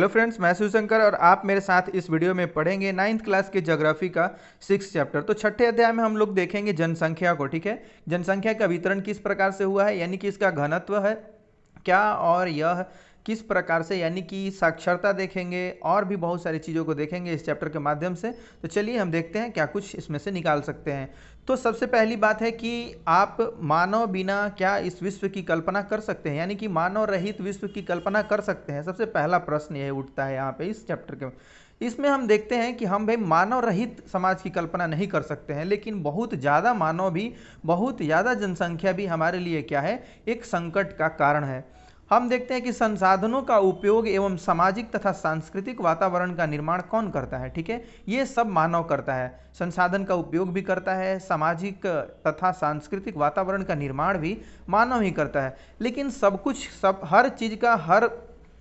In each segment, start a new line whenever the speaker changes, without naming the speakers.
Hello friends, मैं शिवशंकर और आप मेरे साथ इस वीडियो में पढ़ेंगे 9th क्लास के ज्योग्राफी का 6 चैप्टर। तो छठे अध्याय में हम लोग देखेंगे जनसंख्या को। ठीक है, जनसंख्या का वितरण किस प्रकार से हुआ है, यानी कि इसका घनत्व है क्या, और यह किस प्रकार से, यानी कि साक्षरता देखेंगे और भी बहुत सारी चीज़ों को देखेंगे इस चैप्टर के माध्यम से। तो चलिए हम देखते हैं क्या कुछ इसमें से निकाल सकते हैं। तो सबसे पहली बात है कि आप मानव बिना क्या इस विश्व की कल्पना कर सकते हैं, यानी कि मानव रहित विश्व की कल्पना कर सकते हैं। सबसे पहला प्रश्न यह उठता है यहाँ पे इस चैप्टर के। इसमें हम देखते हैं कि हम भाई मानव रहित समाज की कल्पना नहीं कर सकते हैं, लेकिन बहुत ज़्यादा मानव भी, बहुत ज़्यादा जनसंख्या भी हमारे लिए क्या है, एक संकट का कारण है। हम देखते हैं कि संसाधनों का उपयोग एवं सामाजिक तथा सांस्कृतिक वातावरण का निर्माण कौन करता है। ठीक है, ये सब मानव करता है। संसाधन का उपयोग भी करता है, सामाजिक तथा सांस्कृतिक वातावरण का निर्माण भी मानव ही करता है। लेकिन सब कुछ, सब हर चीज़ का हर,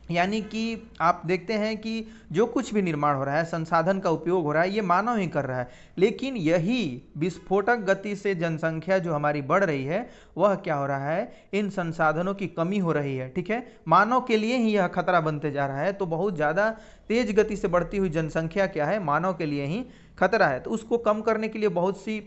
यानी कि आप देखते हैं कि जो कुछ भी निर्माण हो रहा है, संसाधन का उपयोग हो रहा है, ये मानव ही कर रहा है। लेकिन यही विस्फोटक गति से जनसंख्या जो हमारी बढ़ रही है, वह क्या हो रहा है, इन संसाधनों की कमी हो रही है। ठीक है, मानव के लिए ही यह खतरा बनते जा रहा है। तो बहुत ज़्यादा तेज गति से बढ़ती हुई जनसंख्या क्या है, मानव के लिए ही खतरा है। तो उसको कम करने के लिए बहुत सी,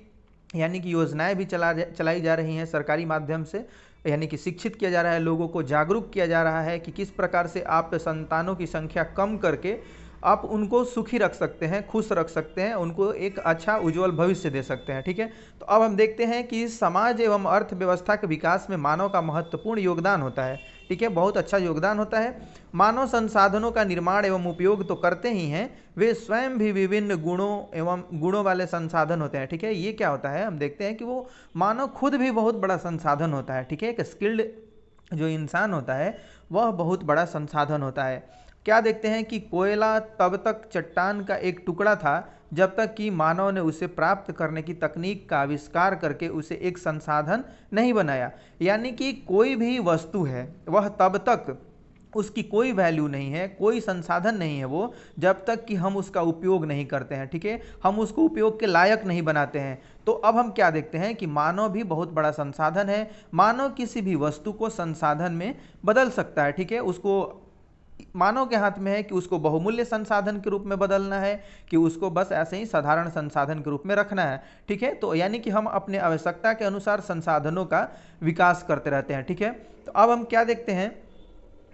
यानी कि योजनाएं भी चलाई जा रही हैं सरकारी माध्यम से। यानी कि शिक्षित किया जा रहा है, लोगों को जागरूक किया जा रहा है कि किस प्रकार से आप संतानों की संख्या कम करके आप उनको सुखी रख सकते हैं, खुश रख सकते हैं, उनको एक अच्छा उज्जवल भविष्य दे सकते हैं। ठीक है, तो अब हम देखते हैं कि समाज एवं अर्थव्यवस्था के विकास में मानव का महत्वपूर्ण योगदान होता है। ठीक है, बहुत अच्छा योगदान होता है। मानव संसाधनों का निर्माण एवं उपयोग तो करते ही हैं, वे स्वयं भी विभिन्न गुणों वाले संसाधन होते हैं। ठीक है, ये क्या होता है, हम देखते हैं कि वो मानव खुद भी बहुत बड़ा संसाधन होता है। ठीक है, एक स्किल्ड जो इंसान होता है वह बहुत बड़ा संसाधन होता है। क्या देखते हैं कि कोयला तब तक चट्टान का एक टुकड़ा था जब तक कि मानव ने उसे प्राप्त करने की तकनीक का आविष्कार करके उसे एक संसाधन नहीं बनाया। यानी कि कोई भी वस्तु है वह तब तक, उसकी कोई वैल्यू नहीं है, कोई संसाधन नहीं है वो, जब तक कि हम उसका उपयोग नहीं करते हैं। ठीक है, हम उसको उपयोग के लायक नहीं बनाते हैं। तो अब हम क्या देखते हैं कि मानव भी बहुत बड़ा संसाधन है। मानव किसी भी वस्तु को संसाधन में बदल सकता है। ठीक है, उसको मानव के हाथ में है कि उसको बहुमूल्य संसाधन के रूप में बदलना है, कि उसको बस ऐसे ही साधारण संसाधन के रूप में रखना है। ठीक है, तो यानी कि हम अपने आवश्यकता के अनुसार संसाधनों का विकास करते रहते हैं। ठीक है, तो अब हम क्या देखते हैं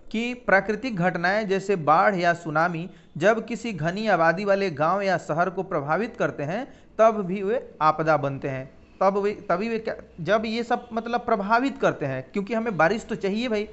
कि प्राकृतिक घटनाएं जैसे बाढ़ या सुनामी जब किसी घनी आबादी वाले गांव या शहर को प्रभावित करते हैं, तब भी वे आपदा बनते हैं। तभी वे जब ये सब मतलब प्रभावित करते हैं, क्योंकि हमें बारिश तो चाहिए भाई,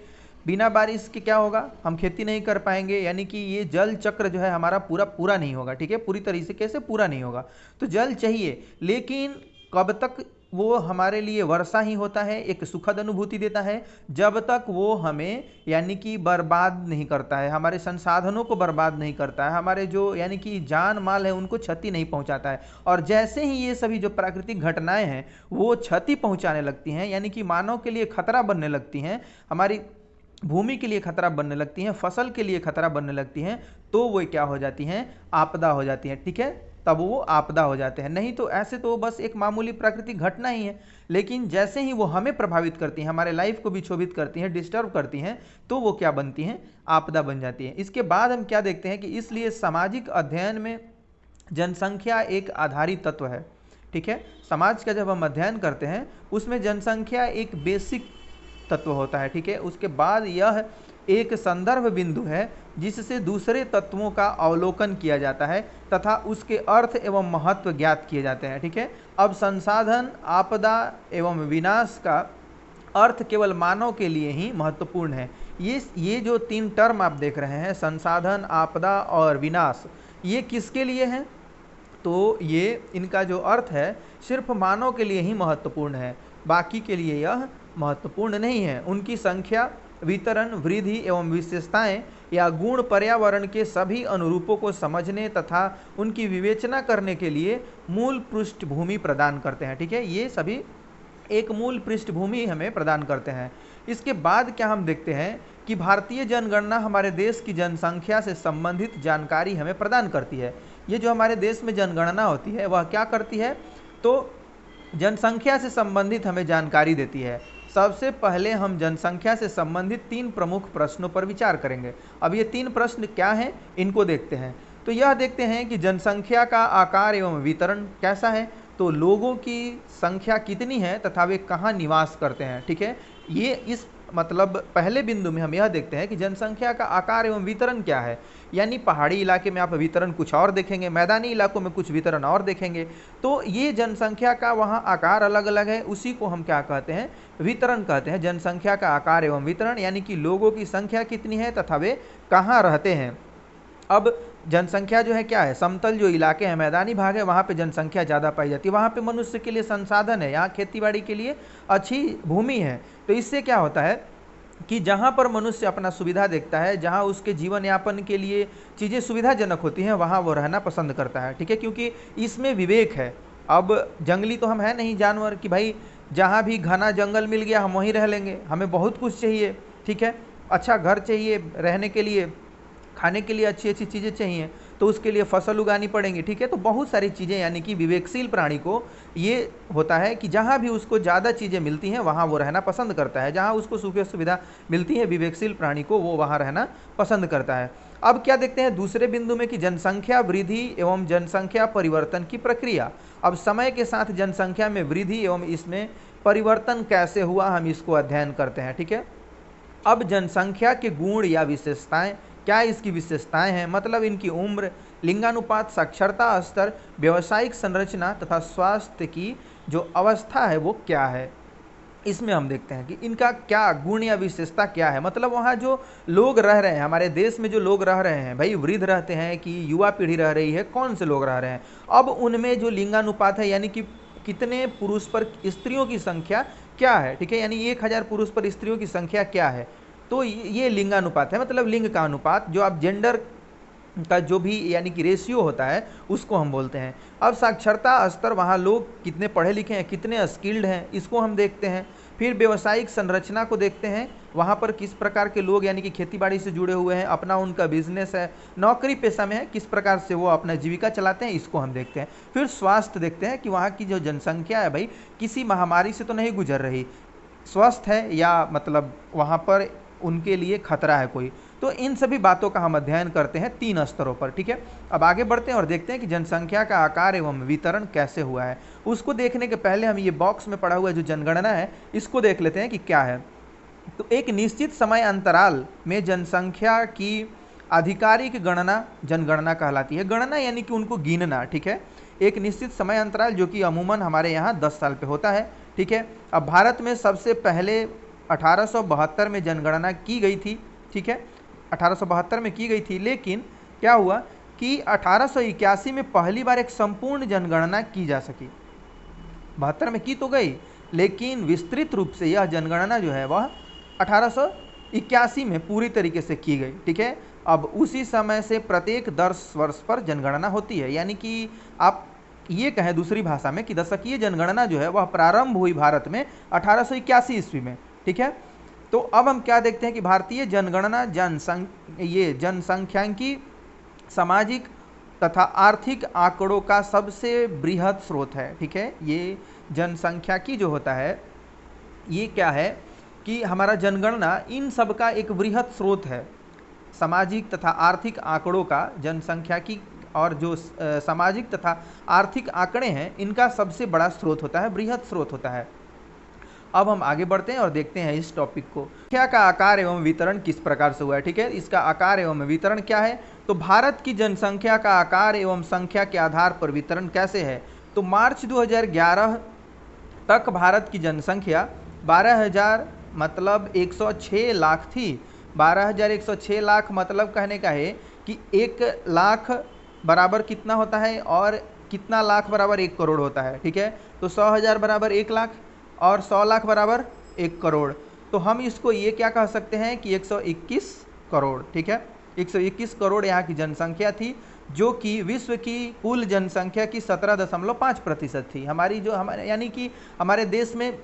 बिना बारिश के क्या होगा, हम खेती नहीं कर पाएंगे। यानी कि ये जल चक्र जो है हमारा पूरा नहीं होगा। ठीक है, पूरी तरीके से कैसे पूरा नहीं होगा, तो जल चाहिए। लेकिन कब तक वो हमारे लिए वर्षा ही होता है, एक सुखद अनुभूति देता है, जब तक वो हमें यानी कि बर्बाद नहीं करता है, हमारे संसाधनों को बर्बाद नहीं करता है, हमारे जो यानी कि जान माल है उनको क्षति नहीं पहुंचाता है। और जैसे ही ये सभी जो प्राकृतिक घटनाएं हैं वो क्षति पहुंचाने लगती हैं, यानी कि मानव के लिए खतरा बनने लगती हैं, हमारी भूमि के लिए खतरा बनने लगती हैं, फसल के लिए खतरा बनने लगती हैं, तो वो क्या हो जाती हैं, आपदा हो जाती हैं। ठीक है, तब वो आपदा हो जाते हैं। नहीं तो ऐसे तो बस एक मामूली प्राकृतिक घटना ही है, लेकिन जैसे ही वो हमें प्रभावित करती हैं, हमारे लाइफ को भी क्षोभित करती हैं, डिस्टर्ब करती हैं, तो वो क्या बनती हैं, आपदा बन जाती हैं। इसके बाद हम क्या देखते हैं कि इसलिए सामाजिक अध्ययन में जनसंख्या एक आधारित तत्व है। ठीक है, समाज का जब हम अध्ययन करते हैं उसमें जनसंख्या एक बेसिक तत्व होता है। ठीक है, उसके बाद यह एक संदर्भ बिंदु है जिससे दूसरे तत्वों का अवलोकन किया जाता है तथा उसके अर्थ एवं महत्व ज्ञात किए जाते हैं। ठीक है, अब संसाधन, आपदा एवं विनाश का अर्थ केवल मानव के लिए ही महत्वपूर्ण है। ये जो 3 टर्म आप देख रहे हैं, संसाधन, आपदा और विनाश, ये किसके लिए हैं, तो ये इनका जो अर्थ है सिर्फ मानव के लिए ही महत्वपूर्ण है, बाकी के लिए यह महत्वपूर्ण नहीं है। उनकी संख्या, वितरण, वृद्धि एवं विशेषताएं या गुण पर्यावरण के सभी अनुरूपों को समझने तथा उनकी विवेचना करने के लिए मूल पृष्ठभूमि प्रदान करते हैं। ठीक है, ये सभी एक मूल पृष्ठभूमि हमें प्रदान करते हैं। इसके बाद क्या हम देखते हैं कि भारतीय जनगणना हमारे देश की जनसंख्या से संबंधित जानकारी हमें प्रदान करती है। ये जो हमारे देश में जनगणना होती है वह क्या करती है, तो जनसंख्या से संबंधित हमें जानकारी देती है। सबसे पहले हम जनसंख्या से संबंधित 3 प्रमुख प्रश्नों पर विचार करेंगे। अब ये 3 प्रश्न क्या हैं, इनको देखते हैं। तो यह देखते हैं कि जनसंख्या का आकार एवं वितरण कैसा है, तो लोगों की संख्या कितनी है तथा वे कहाँ निवास करते हैं। ठीक है, ये इस मतलब पहले बिंदु में हम यह देखते हैं कि जनसंख्या का आकार एवं वितरण क्या है, यानी पहाड़ी इलाके में आप वितरण कुछ और देखेंगे, मैदानी इलाकों में कुछ वितरण और देखेंगे। तो ये जनसंख्या का वहाँ आकार अलग अलग है, उसी को हम क्या कहते हैं, वितरण कहते हैं। जनसंख्या का आकार एवं वितरण यानी कि लोगों की संख्या कितनी है तथा वे कहाँ रहते हैं। अब जनसंख्या जो है क्या है, समतल जो इलाके हैं, मैदानी भाग है, वहाँ पे जनसंख्या ज़्यादा पाई जाती है, वहाँ पे मनुष्य के लिए संसाधन है, यहाँ खेतीबाड़ी के लिए अच्छी भूमि है। तो इससे क्या होता है कि जहाँ पर मनुष्य अपना सुविधा देखता है, जहाँ उसके जीवन यापन के लिए चीज़ें सुविधाजनक होती हैं, वहाँ वो रहना पसंद करता है। ठीक है, क्योंकि इसमें विवेक है। अब जंगली तो हम है नहीं जानवर कि भाई जहाँ भी घना जंगल मिल गया हम वहीं रह लेंगे, हमें बहुत कुछ चाहिए। ठीक है, अच्छा घर चाहिए रहने के लिए, खाने के लिए अच्छी अच्छी चीज़ें चाहिए, तो उसके लिए फसल उगानी पड़ेंगी। ठीक है, तो बहुत सारी चीज़ें, यानी कि विवेकशील प्राणी को ये होता है कि जहाँ भी उसको ज़्यादा चीज़ें मिलती हैं वहाँ वो रहना पसंद करता है, जहाँ उसको सुख सुविधा मिलती है विवेकशील प्राणी को वो वहाँ रहना पसंद करता है। अब क्या देखते हैं दूसरे बिंदु में कि जनसंख्या वृद्धि एवं जनसंख्या परिवर्तन की प्रक्रिया। अब समय के साथ जनसंख्या में वृद्धि एवं इसमें परिवर्तन कैसे हुआ, हम इसको अध्ययन करते हैं। ठीक है, अब जनसंख्या के गुण या विशेषताएं, क्या इसकी विशेषताएं हैं, मतलब इनकी उम्र, लिंगानुपात, साक्षरता स्तर, व्यावसायिक संरचना तथा स्वास्थ्य की जो अवस्था है वो क्या है। इसमें हम देखते हैं कि इनका क्या गुण या विशेषता क्या है, मतलब वहाँ जो लोग रह रहे हैं, हमारे देश में जो लोग रह रहे हैं, भाई वृद्ध रहते हैं कि युवा पीढ़ी रह रही है, कौन से लोग रह रहे हैं। अब उनमें जो लिंगानुपात है, यानी कि कितने पुरुष पर स्त्रियों की संख्या क्या है। ठीक है, यानी 1000 पुरुष पर स्त्रियों की संख्या क्या है, तो ये लिंगानुपात है, मतलब लिंग का अनुपात, जो आप जेंडर का जो भी यानी कि रेशियो होता है उसको हम बोलते हैं। अब साक्षरता स्तर, वहाँ लोग कितने पढ़े लिखे हैं, कितने स्किल्ड हैं, इसको हम देखते हैं। फिर व्यवसायिक संरचना को देखते हैं, वहाँ पर किस प्रकार के लोग यानी कि खेतीबाड़ी से जुड़े हुए हैं, अपना उनका बिजनेस है, नौकरी पेशा में है, किस प्रकार से वो अपना जीविका चलाते हैं, इसको हम देखते हैं। फिर स्वास्थ्य देखते हैं कि वहाँ की जो जनसंख्या है भाई किसी महामारी से तो नहीं गुजर रही, स्वस्थ है, या मतलब वहाँ पर उनके लिए खतरा है कोई। तो इन सभी बातों का हम अध्ययन करते हैं 3 स्तरों पर। ठीक है, अब आगे बढ़ते हैं और देखते हैं कि जनसंख्या का आकार एवं वितरण कैसे हुआ है। उसको देखने के पहले हम ये बॉक्स में पड़ा हुआ जो जनगणना है इसको देख लेते हैं कि क्या है। तो एक निश्चित समय अंतराल में जनसंख्या की आधिकारिक गणना जनगणना कहलाती है। गणना यानी कि उनको गिनना। ठीक है, एक निश्चित समय अंतराल जो कि अमूमन हमारे यहाँ 10 साल पे होता है। ठीक है, अब भारत में सबसे पहले 1872 में जनगणना की गई थी। ठीक है, 1872 में की गई थी, लेकिन क्या हुआ कि 1881 में पहली बार एक संपूर्ण जनगणना की जा सकी। 72 में की तो गई, लेकिन विस्तृत रूप से यह जनगणना जो है वह 1881 में पूरी तरीके से की गई। ठीक है, अब उसी समय से प्रत्येक 10 वर्ष पर जनगणना होती है, यानी कि आप ये कहें दूसरी भाषा में कि दशकीय जनगणना जो है वह प्रारंभ हुई भारत में 1881 ईस्वी में। ठीक है, तो अब हम क्या देखते हैं कि भारतीय जनगणना जनसंख्यांकी, सामाजिक तथा आर्थिक आंकड़ों का सबसे बृहद स्रोत है। ठीक है, ये जनसंख्यांकी जो होता है ये क्या है कि हमारा जनगणना इन सब का एक बृहद स्रोत है। सामाजिक तथा आर्थिक आंकड़ों का जनसंख्यांकी और जो सामाजिक तथा आर्थिक आंकड़े हैं इनका सबसे बड़ा स्रोत होता है, बृहद स्रोत होता है। अब हम आगे बढ़ते हैं और देखते हैं इस टॉपिक को, संख्या का आकार एवं वितरण किस प्रकार से हुआ है। ठीक है, इसका आकार एवं वितरण क्या है, तो भारत की जनसंख्या का आकार एवं संख्या के आधार पर वितरण कैसे है। तो मार्च 2011 तक भारत की जनसंख्या 12,000 मतलब 106 लाख थी। 12,106 लाख मतलब कहने का है कि 1 लाख बराबर कितना होता है और कितना लाख बराबर 1 करोड़ होता है। ठीक है, तो 100,000 बराबर 1 लाख और 100 लाख बराबर 1 करोड़। तो हम इसको ये क्या कह सकते हैं कि 121 करोड़। ठीक है, 121 करोड़ यहाँ की जनसंख्या थी, जो कि विश्व की कुल जनसंख्या की 17.5% थी। हमारी जो हमारे यानी कि हमारे देश में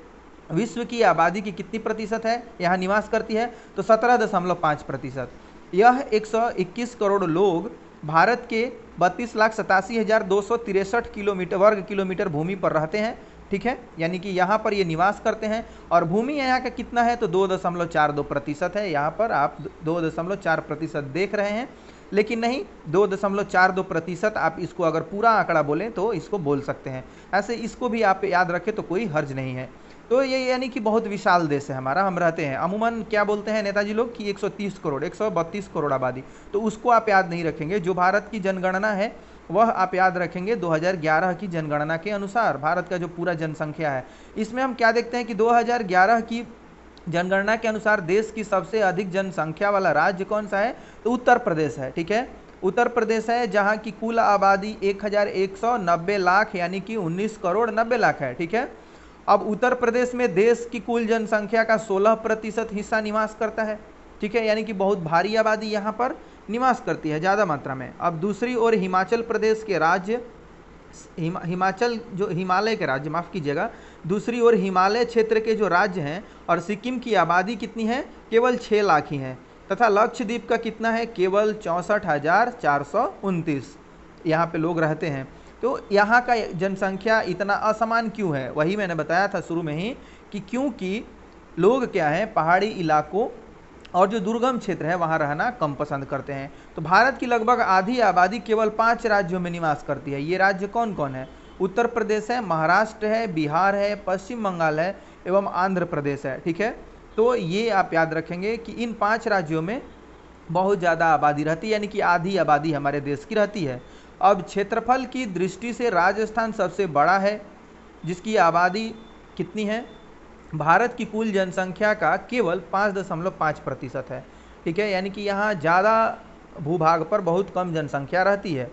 विश्व की आबादी की कितनी प्रतिशत है यहाँ निवास करती है, तो 17.5%। यह 121 करोड़ लोग भारत के 32,87,263 वर्ग किलोमीटर भूमि पर रहते हैं। ठीक है, यानी कि यहाँ पर ये निवास करते हैं। और भूमि यहाँ का कितना है तो 2.42% है। यहाँ पर आप 2.4% देख रहे हैं, लेकिन नहीं, 2.42% आप इसको अगर पूरा आंकड़ा बोलें तो इसको बोल सकते हैं। ऐसे इसको भी आप याद रखें तो कोई हर्ज नहीं है। तो ये यानी कि बहुत विशाल देश है हमारा, हम रहते हैं अमूमन क्या बोलते हैं नेताजी लोग कि 130 करोड़ 132 करोड़ आबादी, तो उसको आप याद नहीं रखेंगे। जो भारत की जनगणना है वह आप याद रखेंगे 2011 की जनगणना के अनुसार भारत का जो पूरा जनसंख्या है। इसमें हम क्या देखते हैं कि 2011 की जनगणना के अनुसार देश की सबसे अधिक जनसंख्या वाला राज्य कौन सा है तो उत्तर प्रदेश है। ठीक है, उत्तर प्रदेश है, जहां की कुल आबादी 1190 लाख यानी कि 19 करोड़ 90 लाख है। ठीक है, अब उत्तर प्रदेश में देश की कुल जनसंख्या का 16% हिस्सा निवास करता है। ठीक है, यानी कि बहुत भारी आबादी यहाँ पर निवास करती है ज़्यादा मात्रा में। अब दूसरी ओर हिमाचल प्रदेश के राज्य, हिमाचल जो हिमालय के राज्य, माफ़ कीजिएगा, दूसरी ओर हिमालय क्षेत्र के जो राज्य हैं और सिक्किम की आबादी कितनी है, केवल 6 लाख ही है। तथा लक्षद्वीप का कितना है, केवल 64,429 यहाँ पे लोग रहते हैं। तो यहाँ का जनसंख्या इतना असमान क्यों है, वही मैंने बताया था शुरू में ही कि क्योंकि लोग क्या है पहाड़ी इलाकों और जो दुर्गम क्षेत्र है वहाँ रहना कम पसंद करते हैं। तो भारत की लगभग आधी आबादी केवल 5 राज्यों में निवास करती है। ये राज्य कौन कौन है, उत्तर प्रदेश है, महाराष्ट्र है, बिहार है, पश्चिम बंगाल है एवं आंध्र प्रदेश है। ठीक है, तो ये आप याद रखेंगे कि इन 5 राज्यों में बहुत ज़्यादा आबादी रहती है, यानी कि आधी आबादी हमारे देश की रहती है। अब क्षेत्रफल की दृष्टि से राजस्थान सबसे बड़ा है, जिसकी आबादी कितनी है, भारत की कुल जनसंख्या का केवल 5.5% है। ठीक है, यानी कि यहाँ ज़्यादा भूभाग पर बहुत कम जनसंख्या रहती है।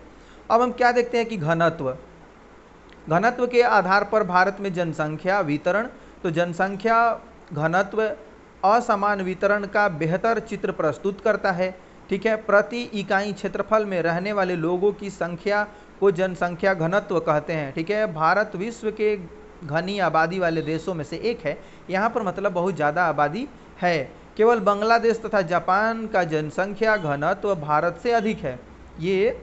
अब हम क्या देखते हैं कि घनत्व, घनत्व के आधार पर भारत में जनसंख्या वितरण, तो जनसंख्या घनत्व असमान वितरण का बेहतर चित्र प्रस्तुत करता है। ठीक है, प्रति इकाई क्षेत्रफल में रहने वाले लोगों की संख्या को जनसंख्या घनत्व कहते हैं। ठीक है, भारत विश्व के घनी आबादी वाले देशों में से एक है। यहाँ पर मतलब बहुत ज़्यादा आबादी है। केवल बांग्लादेश तथा जापान का जनसंख्या घनत्व भारत से अधिक है। ये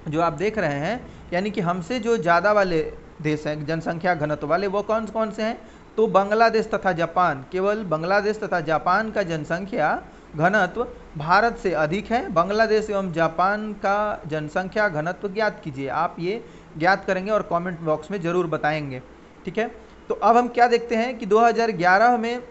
जो आप देख रहे हैं, यानी कि हमसे जो ज़्यादा वाले देश हैं जनसंख्या घनत्व वाले, वो कौन कौन से हैं तो बांग्लादेश तथा जापान। केवल बांग्लादेश तथा जापान का जनसंख्या घनत्व भारत से अधिक है। बांग्लादेश एवं जापान का जनसंख्या घनत्व ज्ञात कीजिए। आप ये ज्ञात करेंगे और कमेंट बॉक्स में ज़रूर बताएंगे। ठीक है, तो अब हम क्या देखते हैं कि 2011 में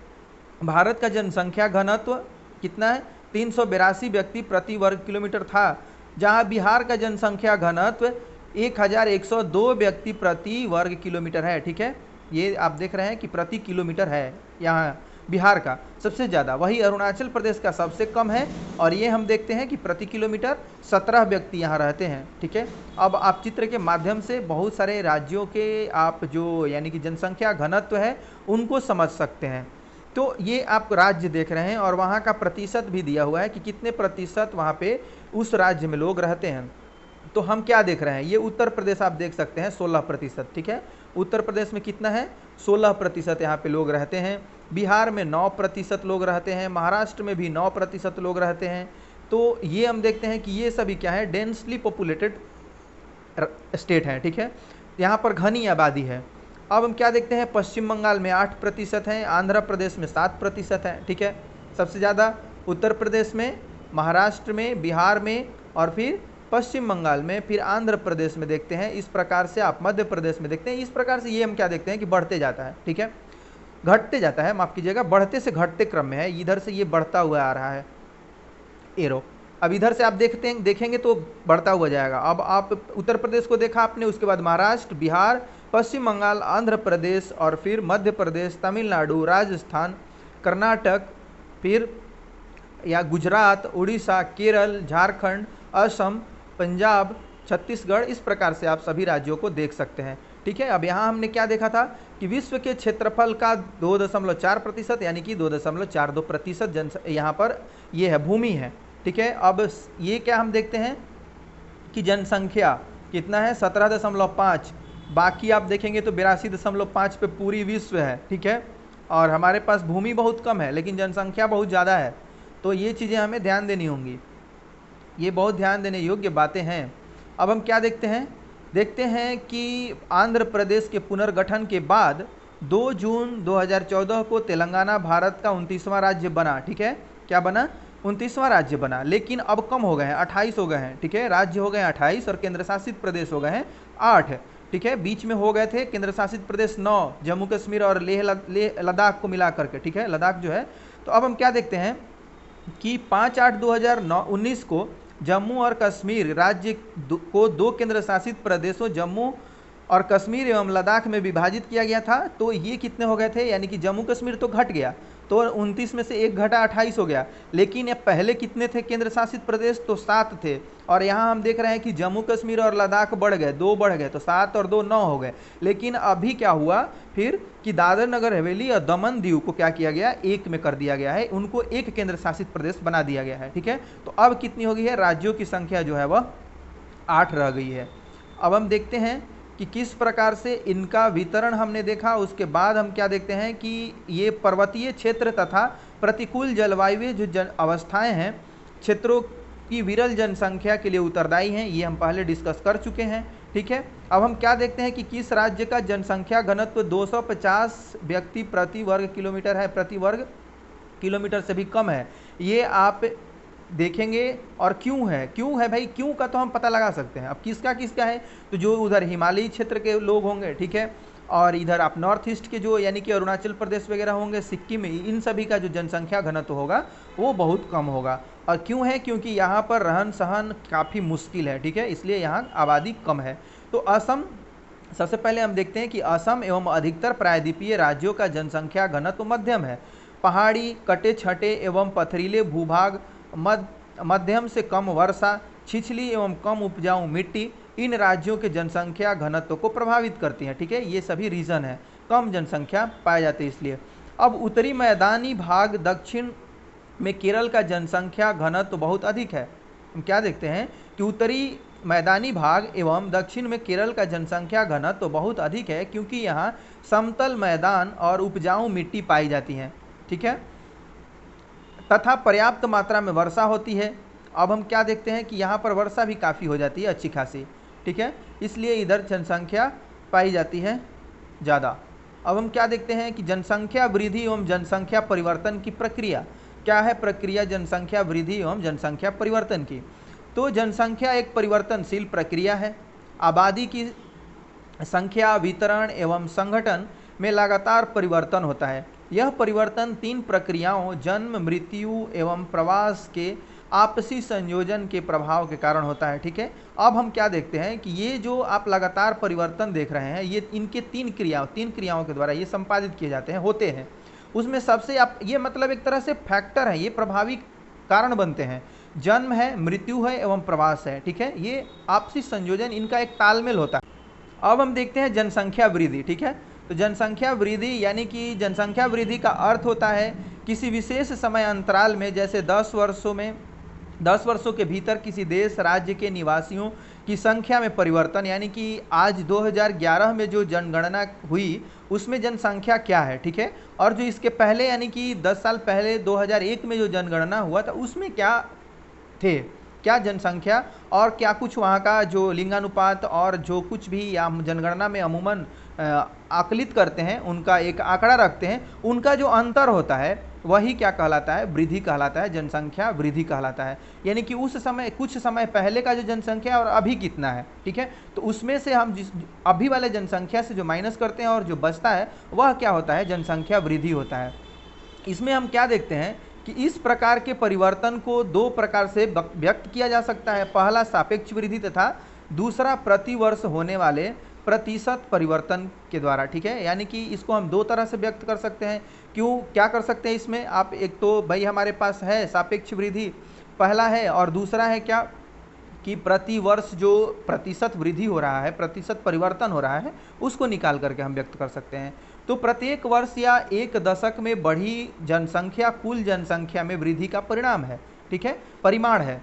भारत का जनसंख्या घनत्व कितना है, 382 व्यक्ति प्रति वर्ग किलोमीटर था, जहां बिहार का जनसंख्या घनत्व 1102 व्यक्ति प्रति वर्ग किलोमीटर है। ठीक है, ये आप देख रहे हैं कि प्रति किलोमीटर है यहाँ बिहार का सबसे ज़्यादा, वही अरुणाचल प्रदेश का सबसे कम है। और ये हम देखते हैं कि प्रति किलोमीटर 17 व्यक्ति यहाँ रहते हैं। ठीक है, अब आप चित्र के माध्यम से बहुत सारे राज्यों के आप जो यानी कि जनसंख्या घनत्व है उनको समझ सकते हैं। तो ये आप राज्य देख रहे हैं और वहाँ का प्रतिशत भी दिया हुआ है कि कितने प्रतिशत वहाँ पे उस राज्य में लोग रहते हैं। तो हम क्या देख रहे हैं, ये उत्तर प्रदेश आप देख सकते हैं 16%। ठीक है, उत्तर प्रदेश में कितना है 16% यहाँ पे लोग रहते हैं। बिहार में 9% लोग रहते हैं, महाराष्ट्र में भी 9% लोग रहते हैं। तो ये हम देखते हैं कि ये सभी क्या है, डेंसली पॉपुलेटेड स्टेट हैं। ठीक है, यहाँ पर घनी आबादी है। अब हम क्या देखते हैं, पश्चिम बंगाल में 8% है, आंध्र प्रदेश में 7% है। ठीक है, सबसे ज़्यादा उत्तर प्रदेश में, महाराष्ट्र में, बिहार में और फिर पश्चिम बंगाल में, फिर आंध्र प्रदेश में देखते हैं। इस प्रकार से आप मध्य प्रदेश में देखते हैं। इस प्रकार से ये हम क्या देखते हैं कि बढ़ते जाता है। ठीक है, घटते जाता है, माफ़ कीजिएगा, बढ़ते से घटते क्रम में है। इधर से ये बढ़ता हुआ आ रहा है एरो। अब इधर से आप देखेंगे तो बढ़ता हुआ जाएगा। अब आप उत्तर प्रदेश को देखा आपने, उसके बाद महाराष्ट्र, बिहार, पश्चिम बंगाल, आंध्र प्रदेश और फिर मध्य प्रदेश, तमिलनाडु, राजस्थान, कर्नाटक, फिर या गुजरात, उड़ीसा, केरल, झारखंड, असम, पंजाब, छत्तीसगढ़। इस प्रकार से आप सभी राज्यों को देख सकते हैं। ठीक है, अब यहाँ हमने क्या देखा था कि विश्व के क्षेत्रफल का 2.4% यानी कि 2.42% जन यहाँ पर ये है भूमि है। ठीक है, अब ये क्या हम देखते हैं कि जनसंख्या कितना है 17.5, बाकी आप देखेंगे तो 82.5 पे पूरी विश्व है। ठीक है, और हमारे पास भूमि बहुत कम है लेकिन जनसंख्या बहुत ज़्यादा है। तो ये चीज़ें हमें ध्यान देनी होंगी, ये बहुत ध्यान देने योग्य बातें हैं। अब हम क्या देखते हैं, देखते हैं कि आंध्र प्रदेश के पुनर्गठन के बाद 2 जून 2014 को तेलंगाना भारत का 29वां राज्य बना। ठीक है, क्या बना? 29वां राज्य बना। लेकिन अब कम हो गए हैं, 28 हो गए हैं। ठीक है, राज्य हो गए 28 और केंद्र शासित प्रदेश हो गए हैं 8। ठीक है, बीच में हो गए थे केंद्र शासित प्रदेश 9, जम्मू कश्मीर और लेह लद्दाख को मिला करके। ठीक है, लद्दाख जो है। तो अब हम क्या देखते हैं कि 5/8/2019 को जम्मू और कश्मीर राज्य को 2 केंद्र शासित प्रदेशों जम्मू और कश्मीर एवं लद्दाख में विभाजित किया गया था। तो ये कितने हो गए थे? यानी कि जम्मू कश्मीर तो घट गया, तो 29 में से 1 घटा 28 हो गया। लेकिन ये पहले कितने थे केंद्र शासित प्रदेश? तो 7 थे। और यहाँ हम देख रहे हैं कि जम्मू कश्मीर और लद्दाख बढ़ गए, 2 बढ़ गए, तो 7 और 2 9 हो गए। लेकिन अभी क्या हुआ फिर कि दादर नगर हवेली और दमन दीव को क्या किया गया? 1 में कर दिया गया है, उनको 1 केंद्र शासित प्रदेश बना दिया गया है। ठीक है, तो अब कितनी हो गई है? राज्यों की संख्या जो है वह 8 रह गई है। अब हम देखते हैं कि किस प्रकार से इनका वितरण हमने देखा। उसके बाद हम क्या देखते हैं कि ये पर्वतीय क्षेत्र तथा प्रतिकूल जलवायु जो अवस्थाएं हैं क्षेत्रों की विरल जनसंख्या के लिए उत्तरदायी हैं, ये हम पहले डिस्कस कर चुके हैं। ठीक है, अब हम क्या देखते हैं कि किस राज्य का जनसंख्या घनत्व 250 व्यक्ति प्रति वर्ग किलोमीटर है, प्रति वर्ग किलोमीटर से भी कम है। ये आप देखेंगे। और क्यों है भाई? क्यों का तो हम पता लगा सकते हैं। अब किसका किसका है? तो जो उधर हिमालयी क्षेत्र के लोग होंगे, ठीक है, और इधर आप नॉर्थ ईस्ट के जो यानी कि अरुणाचल प्रदेश वगैरह होंगे, सिक्किम, इन सभी का जो जनसंख्या घनत्व होगा वो बहुत कम होगा। और क्यों है? क्योंकि यहाँ पर रहन सहन काफ़ी मुश्किल है। ठीक है, इसलिए यहाँ आबादी कम है। तो असम, सबसे पहले हम देखते हैं कि असम एवं अधिकतर प्रायद्वीपीय राज्यों का जनसंख्या घनत्व मध्यम है। पहाड़ी, कटे छटे एवं पथरीले भूभाग, मध्यम से कम वर्षा, छिछली एवं कम उपजाऊ मिट्टी इन राज्यों के जनसंख्या घनत्व को प्रभावित करती हैं। ठीक है, ये सभी रीज़न है, कम जनसंख्या पाए जाते हैं इसलिए। अब उत्तरी मैदानी भाग, दक्षिण में केरल का जनसंख्या घनत्व बहुत अधिक है। हम क्या देखते हैं कि उत्तरी मैदानी भाग एवं दक्षिण में केरल का जनसंख्या घनत्व बहुत अधिक है, क्योंकि यहाँ समतल मैदान और उपजाऊ मिट्टी पाई जाती हैं। ठीक है, तथा पर्याप्त मात्रा में वर्षा होती है। अब हम क्या देखते हैं कि यहाँ पर वर्षा भी काफ़ी हो जाती है, अच्छी खासी। ठीक है, इसलिए इधर जनसंख्या पाई जाती है ज़्यादा। अब हम क्या देखते हैं कि जनसंख्या वृद्धि एवं जनसंख्या परिवर्तन की प्रक्रिया क्या है? प्रक्रिया जनसंख्या वृद्धि एवं जनसंख्या परिवर्तन की। तो जनसंख्या एक परिवर्तनशील प्रक्रिया है। आबादी की संख्या, वितरण एवं संगठन में लगातार परिवर्तन होता है। यह परिवर्तन 3 प्रक्रियाओं जन्म, मृत्यु एवं प्रवास के आपसी संयोजन के प्रभाव के कारण होता है। ठीक है, अब हम क्या देखते हैं कि ये जो आप लगातार परिवर्तन देख रहे हैं, ये इनके 3 क्रियाओं के द्वारा ये संपादित किए जाते हैं, होते हैं। उसमें सबसे आप ये मतलब एक तरह से फैक्टर है, ये प्रभावी कारण बनते हैं। जन्म है, मृत्यु है एवं प्रवास है। ठीक है, ये आपसी संयोजन, इनका एक तालमेल होता है। अब हम देखते हैं जनसंख्या वृद्धि। ठीक है, तो जनसंख्या वृद्धि यानी कि जनसंख्या वृद्धि का अर्थ होता है किसी विशेष समय अंतराल में, जैसे 10 वर्षों के भीतर किसी देश राज्य के निवासियों की संख्या में परिवर्तन। यानी कि आज 2011 में जो जनगणना हुई उसमें जनसंख्या क्या है। ठीक है, और जो इसके पहले यानी कि 10 साल पहले 2001 में जो जनगणना हुआ था उसमें क्या थे, क्या जनसंख्या और क्या कुछ वहाँ का जो लिंगानुपात और जो कुछ भी या जनगणना में अमूमन आकलित करते हैं, उनका एक आंकड़ा रखते हैं, उनका जो अंतर होता है वही क्या कहलाता है? वृद्धि कहलाता है, जनसंख्या वृद्धि कहलाता है। यानी कि उस समय, कुछ समय पहले का जो जनसंख्या और अभी कितना है। ठीक है, तो उसमें से हम जिस अभी वाले जनसंख्या से जो माइनस करते हैं और जो बचता है वह क्या होता है? जनसंख्या वृद्धि होता है। इसमें हम क्या देखते हैं कि इस प्रकार के परिवर्तन को 2 प्रकार से व्यक्त किया जा सकता है। पहला सापेक्ष वृद्धि तथा दूसरा प्रतिवर्ष होने वाले प्रतिशत परिवर्तन के द्वारा। ठीक है, यानी कि इसको हम 2 तरह से व्यक्त कर सकते हैं। क्यों, क्या कर सकते हैं इसमें आप? एक तो भाई हमारे पास है सापेक्ष वृद्धि पहला है, और दूसरा है क्या कि प्रति वर्ष जो प्रतिशत वृद्धि हो रहा है, प्रतिशत परिवर्तन हो रहा है, उसको निकाल करके हम व्यक्त कर सकते हैं। तो प्रत्येक वर्ष या एक दशक में बढ़ी जनसंख्या कुल जनसंख्या में वृद्धि का परिणाम है। ठीक है, परिमाण है।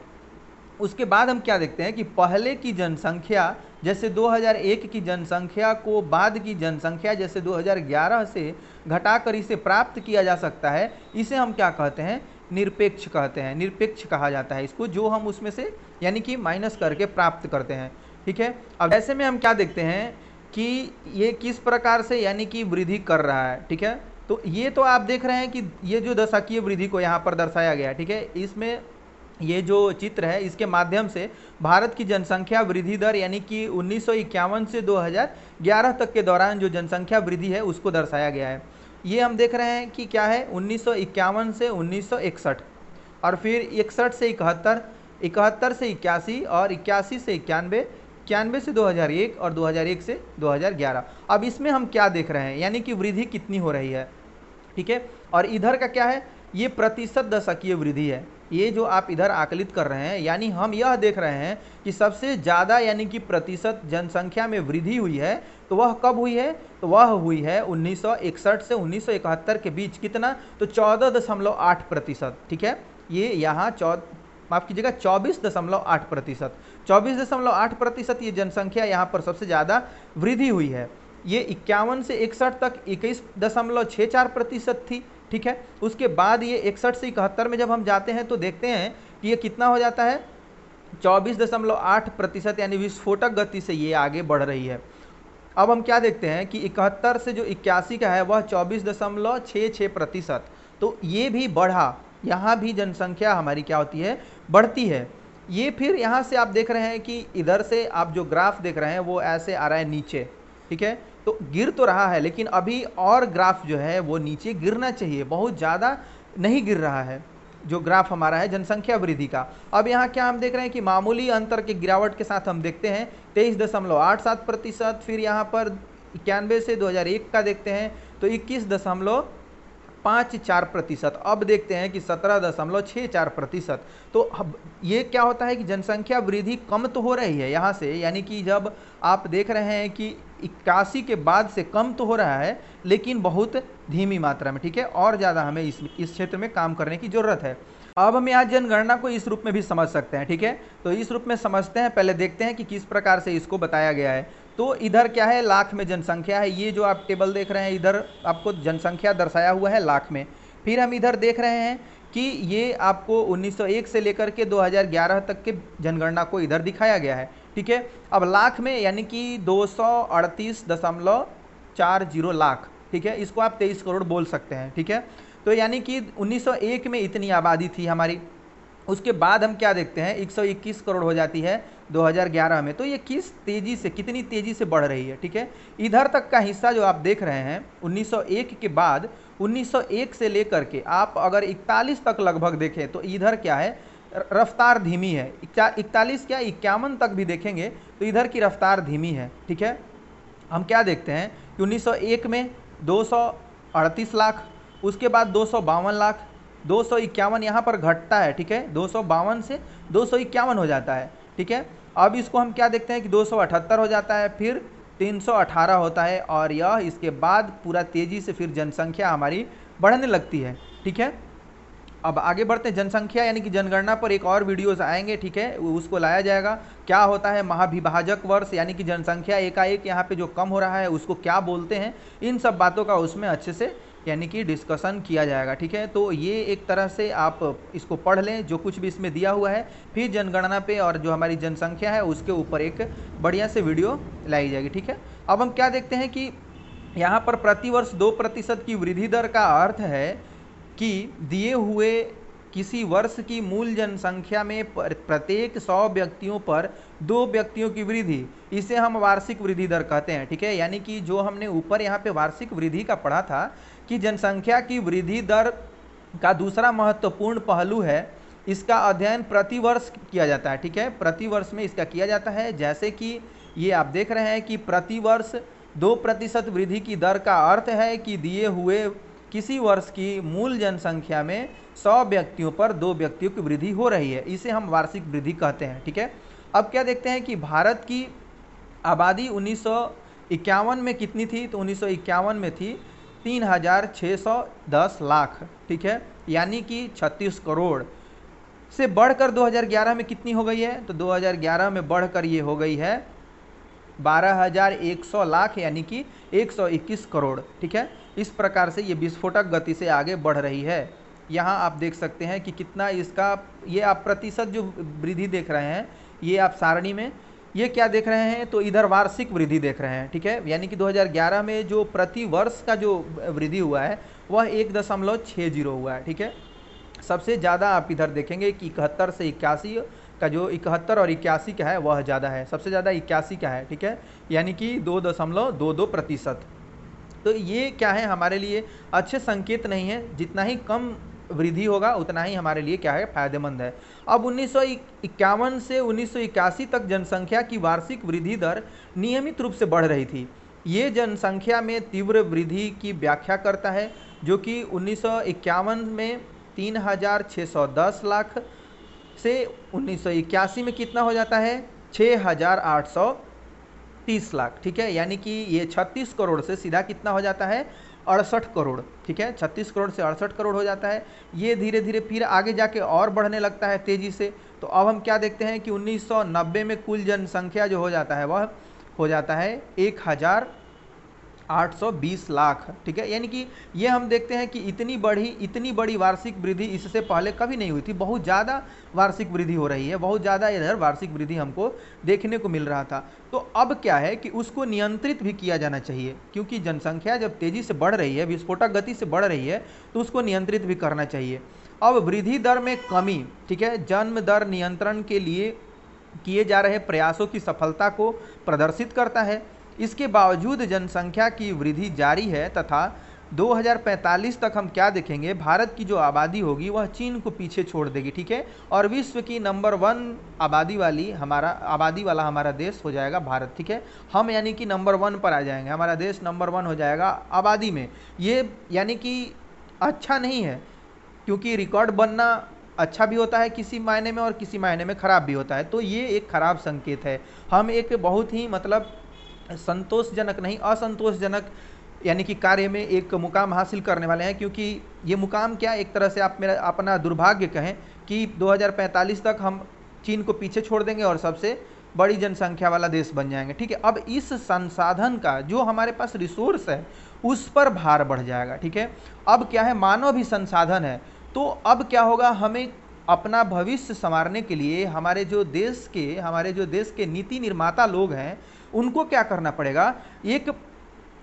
उसके बाद हम क्या देखते हैं कि पहले की जनसंख्या जैसे 2001 की जनसंख्या को बाद की जनसंख्या जैसे 2011 से घटाकर इसे प्राप्त किया जा सकता है। इसे हम क्या कहते हैं? निरपेक्ष कहते हैं, निरपेक्ष कहा जाता है इसको, जो हम उसमें से यानी कि माइनस करके प्राप्त करते हैं। ठीक है। अब ऐसे में हम क्या देखते हैं कि ये किस प्रकार से यानी कि वृद्धि कर रहा है, ठीक है। तो ये तो आप देख रहे हैं कि ये जो दशकीय वृद्धि को यहाँ पर दर्शाया गया है, ठीक है। इसमें ये जो चित्र है इसके माध्यम से भारत की जनसंख्या वृद्धि दर यानी कि 1951 से 2011 तक के दौरान जो जनसंख्या वृद्धि है उसको दर्शाया गया है। ये हम देख रहे हैं कि क्या है, 1951 से 1961 और फिर 61 से 71, 71 से 81 और 81 से 91, 91 से 2001 और 2001 से 2011। अब इसमें हम क्या देख रहे हैं, यानी कि वृद्धि कितनी हो रही है, ठीक है। और इधर का क्या है, ये प्रतिशत दशकीय वृद्धि है। ये जो आप इधर आकलित कर रहे हैं, यानी हम यह देख रहे हैं कि सबसे ज़्यादा यानी कि प्रतिशत जनसंख्या में वृद्धि हुई है, तो वह कब हुई है, तो वह हुई है 1961 से 1971 के बीच। कितना, तो 14.8%, ठीक है। ये यहाँ माफ़ कीजिएगा 24.8%, 24.8% ये जनसंख्या यहाँ पर सबसे ज़्यादा वृद्धि हुई है। ये 51 से 61 तक 21.64% थी, ठीक है। उसके बाद ये 61 से 71 में जब हम जाते हैं तो देखते हैं कि ये कितना हो जाता है, 24.8%, यानी विस्फोटक गति से ये आगे बढ़ रही है। अब हम क्या देखते हैं कि 71 से जो 81 का है वह 24.66%, तो ये भी बढ़ा, यहाँ भी जनसंख्या हमारी क्या होती है, बढ़ती है। ये फिर यहाँ से आप देख रहे हैं कि इधर से आप जो ग्राफ देख रहे हैं वो ऐसे आ रहा है नीचे, ठीक है। तो गिर तो रहा है, लेकिन अभी और ग्राफ जो है वो नीचे गिरना चाहिए, बहुत ज़्यादा नहीं गिर रहा है जो ग्राफ हमारा है जनसंख्या वृद्धि का। अब यहाँ क्या हम देख रहे हैं कि मामूली अंतर के गिरावट के साथ हम देखते हैं 23.87%, फिर यहाँ पर 91 से 2001 का देखते हैं तो 21.54%, अब देखते हैं कि 17.64%। तो अब ये क्या होता है कि जनसंख्या वृद्धि कम तो हो रही है यहाँ से, यानी कि जब आप देख रहे हैं कि 81 के बाद से कम तो हो रहा है, लेकिन बहुत धीमी मात्रा में, ठीक है। और ज़्यादा हमें इस क्षेत्र में काम करने की ज़रूरत है। अब हम यहाँ जनगणना को इस रूप में भी समझ सकते हैं, ठीक है। तो इस रूप में समझते हैं, पहले देखते हैं कि किस प्रकार से इसको बताया गया है। तो इधर क्या है, लाख में जनसंख्या है। ये जो आप टेबल देख रहे हैं इधर आपको जनसंख्या दर्शाया हुआ है लाख में। फिर हम इधर देख रहे हैं कि ये आपको 1901 से लेकर के 2011 तक के जनगणना को इधर दिखाया गया है, ठीक है। अब लाख में यानी कि 238.40 लाख, ठीक है। इसको आप 23 करोड़ बोल सकते हैं, ठीक है। तो यानी कि 1901 में इतनी आबादी थी हमारी। उसके बाद हम क्या देखते हैं, 121 करोड़ हो जाती है 2011 में। तो ये कितनी तेज़ी से बढ़ रही है, ठीक है। इधर तक का हिस्सा जो आप देख रहे हैं 1901 के बाद, 1901 से लेकर के आप अगर 41 तक लगभग देखें तो इधर क्या है, रफ्तार धीमी है। 41 क्या 51 तक भी देखेंगे तो इधर की रफ्तार धीमी है, ठीक है। हम क्या देखते हैं कि 1901 में 238 लाख, उसके बाद 252 लाख, 251 यहाँ पर घटता है, ठीक है। 252 से 251 हो जाता है, ठीक है। अब इसको हम क्या देखते हैं कि 278 हो जाता है, फिर 318 होता है, और यह इसके बाद पूरा तेज़ी से फिर जनसंख्या हमारी बढ़ने लगती है, ठीक है। अब आगे बढ़ते हैं, जनसंख्या यानी कि जनगणना पर एक और वीडियोस आएंगे, ठीक है, उसको लाया जाएगा। क्या होता है महाविभाजक वर्ष, यानी कि जनसंख्या एकाएक यहाँ पे जो कम हो रहा है उसको क्या बोलते हैं, इन सब बातों का उसमें अच्छे से यानी कि डिस्कशन किया जाएगा, ठीक है। तो ये एक तरह से आप इसको पढ़ लें जो कुछ भी इसमें दिया हुआ है, फिर जनगणना पे और जो हमारी जनसंख्या है उसके ऊपर एक बढ़िया से वीडियो लाई जाएगी, ठीक है। अब हम क्या देखते हैं कि यहाँ पर प्रतिवर्ष 2% की वृद्धि दर का अर्थ है कि दिए हुए किसी वर्ष की मूल जनसंख्या में प्रत्येक 100 व्यक्तियों पर 2 व्यक्तियों की वृद्धि, इसे हम वार्षिक वृद्धि दर कहते हैं, ठीक है। यानी कि जो हमने ऊपर यहाँ पे वार्षिक वृद्धि का पढ़ा था कि जनसंख्या की वृद्धि दर का दूसरा महत्वपूर्ण पहलू है, इसका अध्ययन प्रतिवर्ष किया जाता है, ठीक है। प्रतिवर्ष में इसका किया जाता है। जैसे कि ये आप देख रहे हैं कि प्रतिवर्ष 2% वृद्धि की दर का अर्थ है कि दिए हुए किसी वर्ष की मूल जनसंख्या में 100 व्यक्तियों पर 2 व्यक्तियों की वृद्धि हो रही है, इसे हम वार्षिक वृद्धि कहते हैं, ठीक है। अब क्या देखते हैं कि भारत की आबादी 1951 में कितनी थी, तो 1951 में थी 3,610 लाख, ठीक है, यानी कि 36 करोड़ से बढ़कर 2011 में कितनी हो गई है, तो 2011 में बढ़कर ये हो गई है 12,100 लाख, यानी कि 121 करोड़, ठीक है। इस प्रकार से ये विस्फोटक गति से आगे बढ़ रही है। यहाँ आप देख सकते हैं कि कितना इसका, ये आप प्रतिशत जो वृद्धि देख रहे हैं ये आप सारणी में ये क्या देख रहे हैं, तो इधर वार्षिक वृद्धि देख रहे हैं, ठीक है। यानी कि 2011 में जो प्रति वर्ष का जो वृद्धि हुआ है वह 1.60 हुआ है, ठीक है। सबसे ज़्यादा आप इधर देखेंगे कि 71 से 81 का, जो 71 और 81 का है वह ज़्यादा है, सबसे ज़्यादा 81 का है, ठीक है। यानी कि 2.22%। तो ये क्या है, हमारे लिए अच्छे संकेत नहीं है। जितना ही कम वृद्धि होगा उतना ही हमारे लिए क्या है, फायदेमंद है। अब 1951 से 1981 तक जनसंख्या की वार्षिक वृद्धि दर नियमित रूप से बढ़ रही थी। ये जनसंख्या में तीव्र वृद्धि की व्याख्या करता है, जो कि 1951 में 3,610 लाख से 1981 में कितना हो जाता है, 6,830 लाख, ठीक है। यानी कि ये 36 करोड़ से सीधा कितना हो जाता है, 68 करोड़, ठीक है। 36 करोड़ से 68 करोड़ हो जाता है। ये धीरे धीरे फिर आगे जाके और बढ़ने लगता है तेज़ी से। तो अब हम क्या देखते हैं कि 1990 में कुल जनसंख्या जो हो जाता है वह हो जाता है 1,820 लाख, ठीक है। यानी कि ये हम देखते हैं कि इतनी बड़ी वार्षिक वृद्धि इससे पहले कभी नहीं हुई थी। बहुत ज़्यादा वार्षिक वृद्धि हो रही है, बहुत ज़्यादा इधर वार्षिक वृद्धि हमको देखने को मिल रहा था। तो अब क्या है कि उसको नियंत्रित भी किया जाना चाहिए, क्योंकि जनसंख्या जब तेज़ी से बढ़ रही है, विस्फोटक गति से बढ़ रही है, तो उसको नियंत्रित भी करना चाहिए। अब वृद्धि दर में कमी, ठीक है, जन्म दर नियंत्रण के लिए किए जा रहे प्रयासों की सफलता को प्रदर्शित करता है। इसके बावजूद जनसंख्या की वृद्धि जारी है तथा 2045 तक हम क्या देखेंगे, भारत की जो आबादी होगी वह चीन को पीछे छोड़ देगी, ठीक है। और विश्व की नंबर 1 आबादी वाला हमारा देश हो जाएगा भारत, ठीक है। हम यानी कि नंबर 1 पर आ जाएंगे, हमारा देश नंबर 1 हो जाएगा आबादी में। ये यानी कि अच्छा नहीं है, क्योंकि रिकॉर्ड बनना अच्छा भी होता है किसी मायने में और किसी मायने में ख़राब भी होता है। तो ये एक ख़राब संकेत है। हम एक बहुत ही मतलब संतोषजनक नहीं, असंतोषजनक यानी कि कार्य में एक मुकाम हासिल करने वाले हैं, क्योंकि ये मुकाम क्या, एक तरह से आप मेरा अपना दुर्भाग्य कहें कि 2045 तक हम चीन को पीछे छोड़ देंगे और सबसे बड़ी जनसंख्या वाला देश बन जाएंगे, ठीक है। अब इस संसाधन का जो हमारे पास रिसोर्स है उस पर भार बढ़ जाएगा, ठीक है। अब क्या है, मानव भी संसाधन है। तो अब क्या होगा, हमें अपना भविष्य संवारने के लिए हमारे जो देश के नीति निर्माता लोग हैं उनको क्या करना पड़ेगा, एक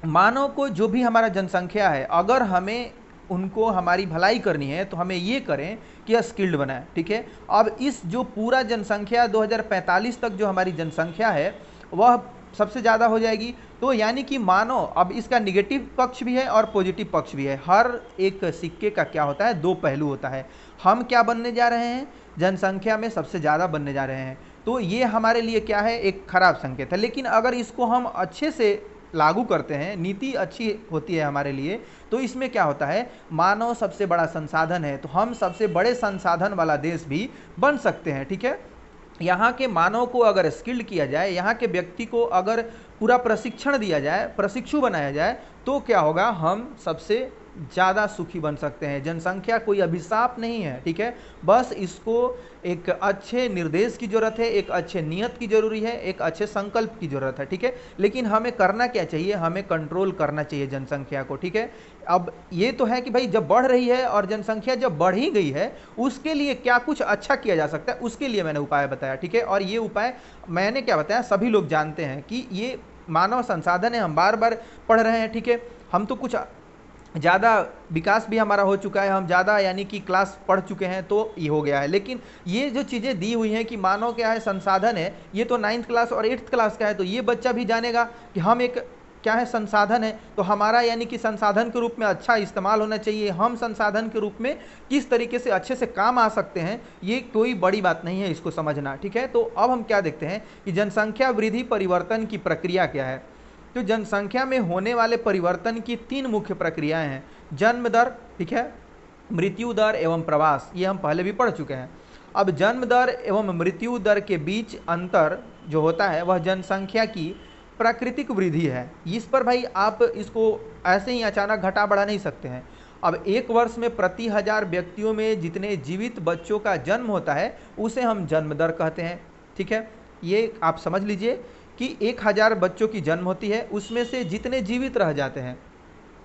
मानव को, जो भी हमारा जनसंख्या है, अगर हमें उनको हमारी भलाई करनी है तो हमें ये करें कि स्किल्ड बनाएं, ठीक है। अब इस जो पूरा जनसंख्या 2045 तक जो हमारी जनसंख्या है वह सबसे ज़्यादा हो जाएगी। तो यानी कि मानो अब इसका निगेटिव पक्ष भी है और पॉजिटिव पक्ष भी है। हर एक सिक्के का क्या होता है, दो पहलू होता है। हम क्या बनने जा रहे हैं, जनसंख्या में सबसे ज़्यादा बनने जा रहे हैं। तो ये हमारे लिए क्या है, एक खराब संकेत है। लेकिन अगर इसको हम अच्छे से लागू करते हैं, नीति अच्छी होती है हमारे लिए, तो इसमें क्या होता है, मानव सबसे बड़ा संसाधन है, तो हम सबसे बड़े संसाधन वाला देश भी बन सकते हैं, ठीक है। यहाँ के मानव को अगर स्किल्ड किया जाए, यहाँ के व्यक्ति को अगर पूरा प्रशिक्षण दिया जाए, प्रशिक्षु बनाया जाए, तो क्या होगा, हम सबसे ज़्यादा सुखी बन सकते हैं। जनसंख्या कोई अभिशाप नहीं है, ठीक है। बस इसको एक अच्छे निर्देश की ज़रूरत है, एक अच्छे नियत की ज़रूरी है, एक अच्छे संकल्प की ज़रूरत है, ठीक है। लेकिन हमें करना क्या चाहिए, हमें कंट्रोल करना चाहिए जनसंख्या को, ठीक है। अब ये तो है कि भाई जब बढ़ रही है और जनसंख्या जब बढ़ ही गई है, उसके लिए क्या कुछ अच्छा किया जा सकता है, उसके लिए मैंने उपाय बताया, ठीक है। और ये उपाय मैंने क्या बताया, सभी लोग जानते हैं कि ये मानव संसाधन है, हम बार बार पढ़ रहे हैं, ठीक है। हम तो कुछ ज़्यादा विकास भी हमारा हो चुका है, हम ज़्यादा यानी कि क्लास पढ़ चुके हैं, तो ये हो गया है। लेकिन ये जो चीज़ें दी हुई हैं कि मानव क्या है, संसाधन है, ये तो 9th क्लास और 8th क्लास का है। तो ये बच्चा भी जानेगा कि हम एक क्या है, संसाधन है। तो हमारा यानी कि संसाधन के रूप में अच्छा इस्तेमाल होना चाहिए। हम संसाधन के रूप में किस तरीके से अच्छे से काम आ सकते हैं, ये कोई बड़ी बात नहीं है इसको समझना, ठीक है। तो अब हम क्या देखते हैं कि जनसंख्या वृद्धि परिवर्तन की प्रक्रिया क्या है। तो जनसंख्या में होने वाले परिवर्तन की 3 मुख्य प्रक्रियाएं हैं, जन्म दर, ठीक है, मृत्यु दर एवं प्रवास। ये हम पहले भी पढ़ चुके हैं। अब जन्म दर एवं मृत्यु दर के बीच अंतर जो होता है वह जनसंख्या की प्राकृतिक वृद्धि है। इस पर भाई आप इसको ऐसे ही अचानक घटा बढ़ा नहीं सकते हैं। अब एक वर्ष में प्रति 1000 व्यक्तियों में जितने जीवित बच्चों का जन्म होता है उसे हम जन्म दर कहते हैं, ठीक है। ये आप समझ लीजिए कि 1000 बच्चों की जन्म होती है, उसमें से जितने जीवित रह जाते हैं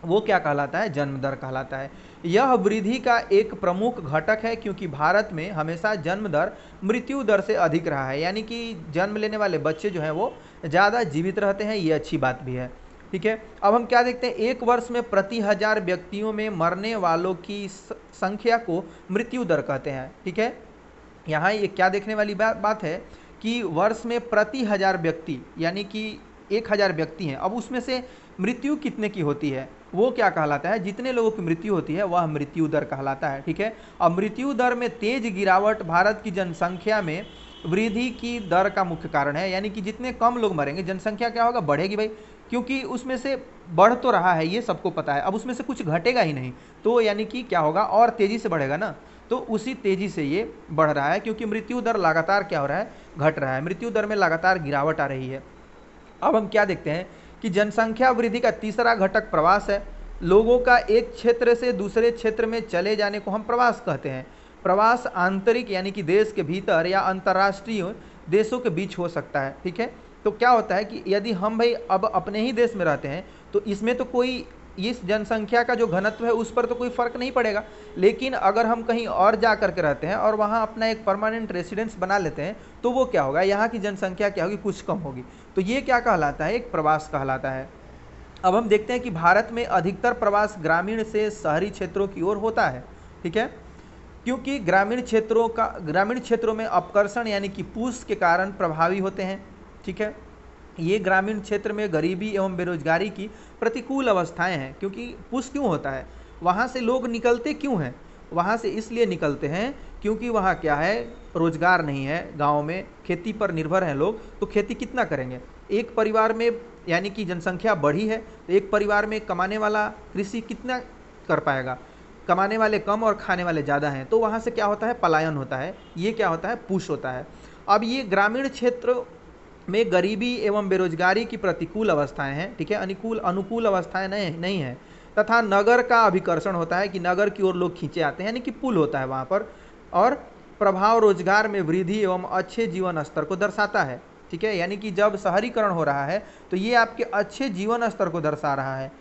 वो क्या कहलाता है? जन्म दर कहलाता है। यह वृद्धि का एक प्रमुख घटक है क्योंकि भारत में हमेशा जन्म दर मृत्यु दर से अधिक रहा है, यानी कि जन्म लेने वाले बच्चे जो हैं वो ज़्यादा जीवित रहते हैं, ये अच्छी बात भी है। ठीक है, अब हम क्या देखते हैं, एक वर्ष में प्रति 1000 व्यक्तियों में मरने वालों की संख्या को मृत्यु दर कहते हैं। ठीक है, यहाँ ये क्या देखने वाली बात है कि वर्ष में प्रति 1000 व्यक्ति, यानी कि 1000 व्यक्ति हैं, अब उसमें से मृत्यु कितने की होती है वो क्या कहलाता है? जितने लोगों की मृत्यु होती है वह मृत्यु दर कहलाता है। ठीक है, अब मृत्यु दर में तेज गिरावट भारत की जनसंख्या में वृद्धि की दर का मुख्य कारण है, यानी कि जितने कम लोग मरेंगे जनसंख्या क्या होगा? बढ़ेगी भाई, क्योंकि उसमें से बढ़ तो रहा है ये सबको पता है, अब उसमें से कुछ घटेगा ही नहीं, तो यानी कि क्या होगा? और तेजी से बढ़ेगा ना, तो उसी तेजी से ये बढ़ रहा है क्योंकि मृत्यु दर लगातार क्या हो रहा है? घट रहा है, मृत्यु दर में लगातार गिरावट आ रही है। अब हम क्या देखते हैं कि जनसंख्या वृद्धि का तीसरा घटक प्रवास है। लोगों का एक क्षेत्र से दूसरे क्षेत्र में चले जाने को हम प्रवास कहते हैं। प्रवास आंतरिक यानी कि देश के भीतर या अंतर्राष्ट्रीय देशों के बीच हो सकता है। ठीक है, तो क्या होता है कि यदि हम भाई अब अपने ही देश में रहते हैं तो इसमें तो कोई, इस जनसंख्या का जो घनत्व है उस पर तो कोई फर्क नहीं पड़ेगा, लेकिन अगर हम कहीं और जा करके रहते हैं और वहाँ अपना एक परमानेंट रेसिडेंस बना लेते हैं तो वो क्या होगा? यहाँ की जनसंख्या क्या होगी? कुछ कम होगी, तो ये क्या कहलाता है? एक प्रवास कहलाता है। अब हम देखते हैं कि भारत में अधिकतर प्रवास ग्रामीण से शहरी क्षेत्रों की ओर होता है। ठीक है, क्योंकि ग्रामीण क्षेत्रों में अपकर्षण यानी कि पुश के कारण प्रभावी होते हैं। ठीक है, ये ग्रामीण क्षेत्र में गरीबी एवं बेरोजगारी की प्रतिकूल अवस्थाएं हैं। क्योंकि पुश क्यों होता है? वहाँ से लोग निकलते क्यों हैं? वहाँ से इसलिए निकलते हैं क्योंकि वहाँ क्या है? रोजगार नहीं है, गांव में खेती पर निर्भर हैं लोग, तो खेती कितना करेंगे? एक परिवार में यानी कि जनसंख्या बढ़ी है तो एक परिवार में कमाने वाला कृषि कितना कर पाएगा? कमाने वाले कम और खाने वाले ज़्यादा हैं, तो वहाँ से क्या होता है? पलायन होता है, ये क्या होता है? पुश होता है। अब ये ग्रामीण क्षेत्र में गरीबी एवं बेरोजगारी की प्रतिकूल अवस्थाएं हैं। ठीक है, अनुकूल अवस्थाएं नहीं है, तथा नगर का अभिकर्षण होता है कि नगर की ओर लोग खींचे आते हैं, यानी कि पुल होता है वहाँ पर, और प्रभाव रोजगार में वृद्धि एवं अच्छे जीवन स्तर को दर्शाता है। ठीक है, यानी कि जब शहरीकरण हो रहा है तो ये आपके अच्छे जीवन स्तर को दर्शा रहा है।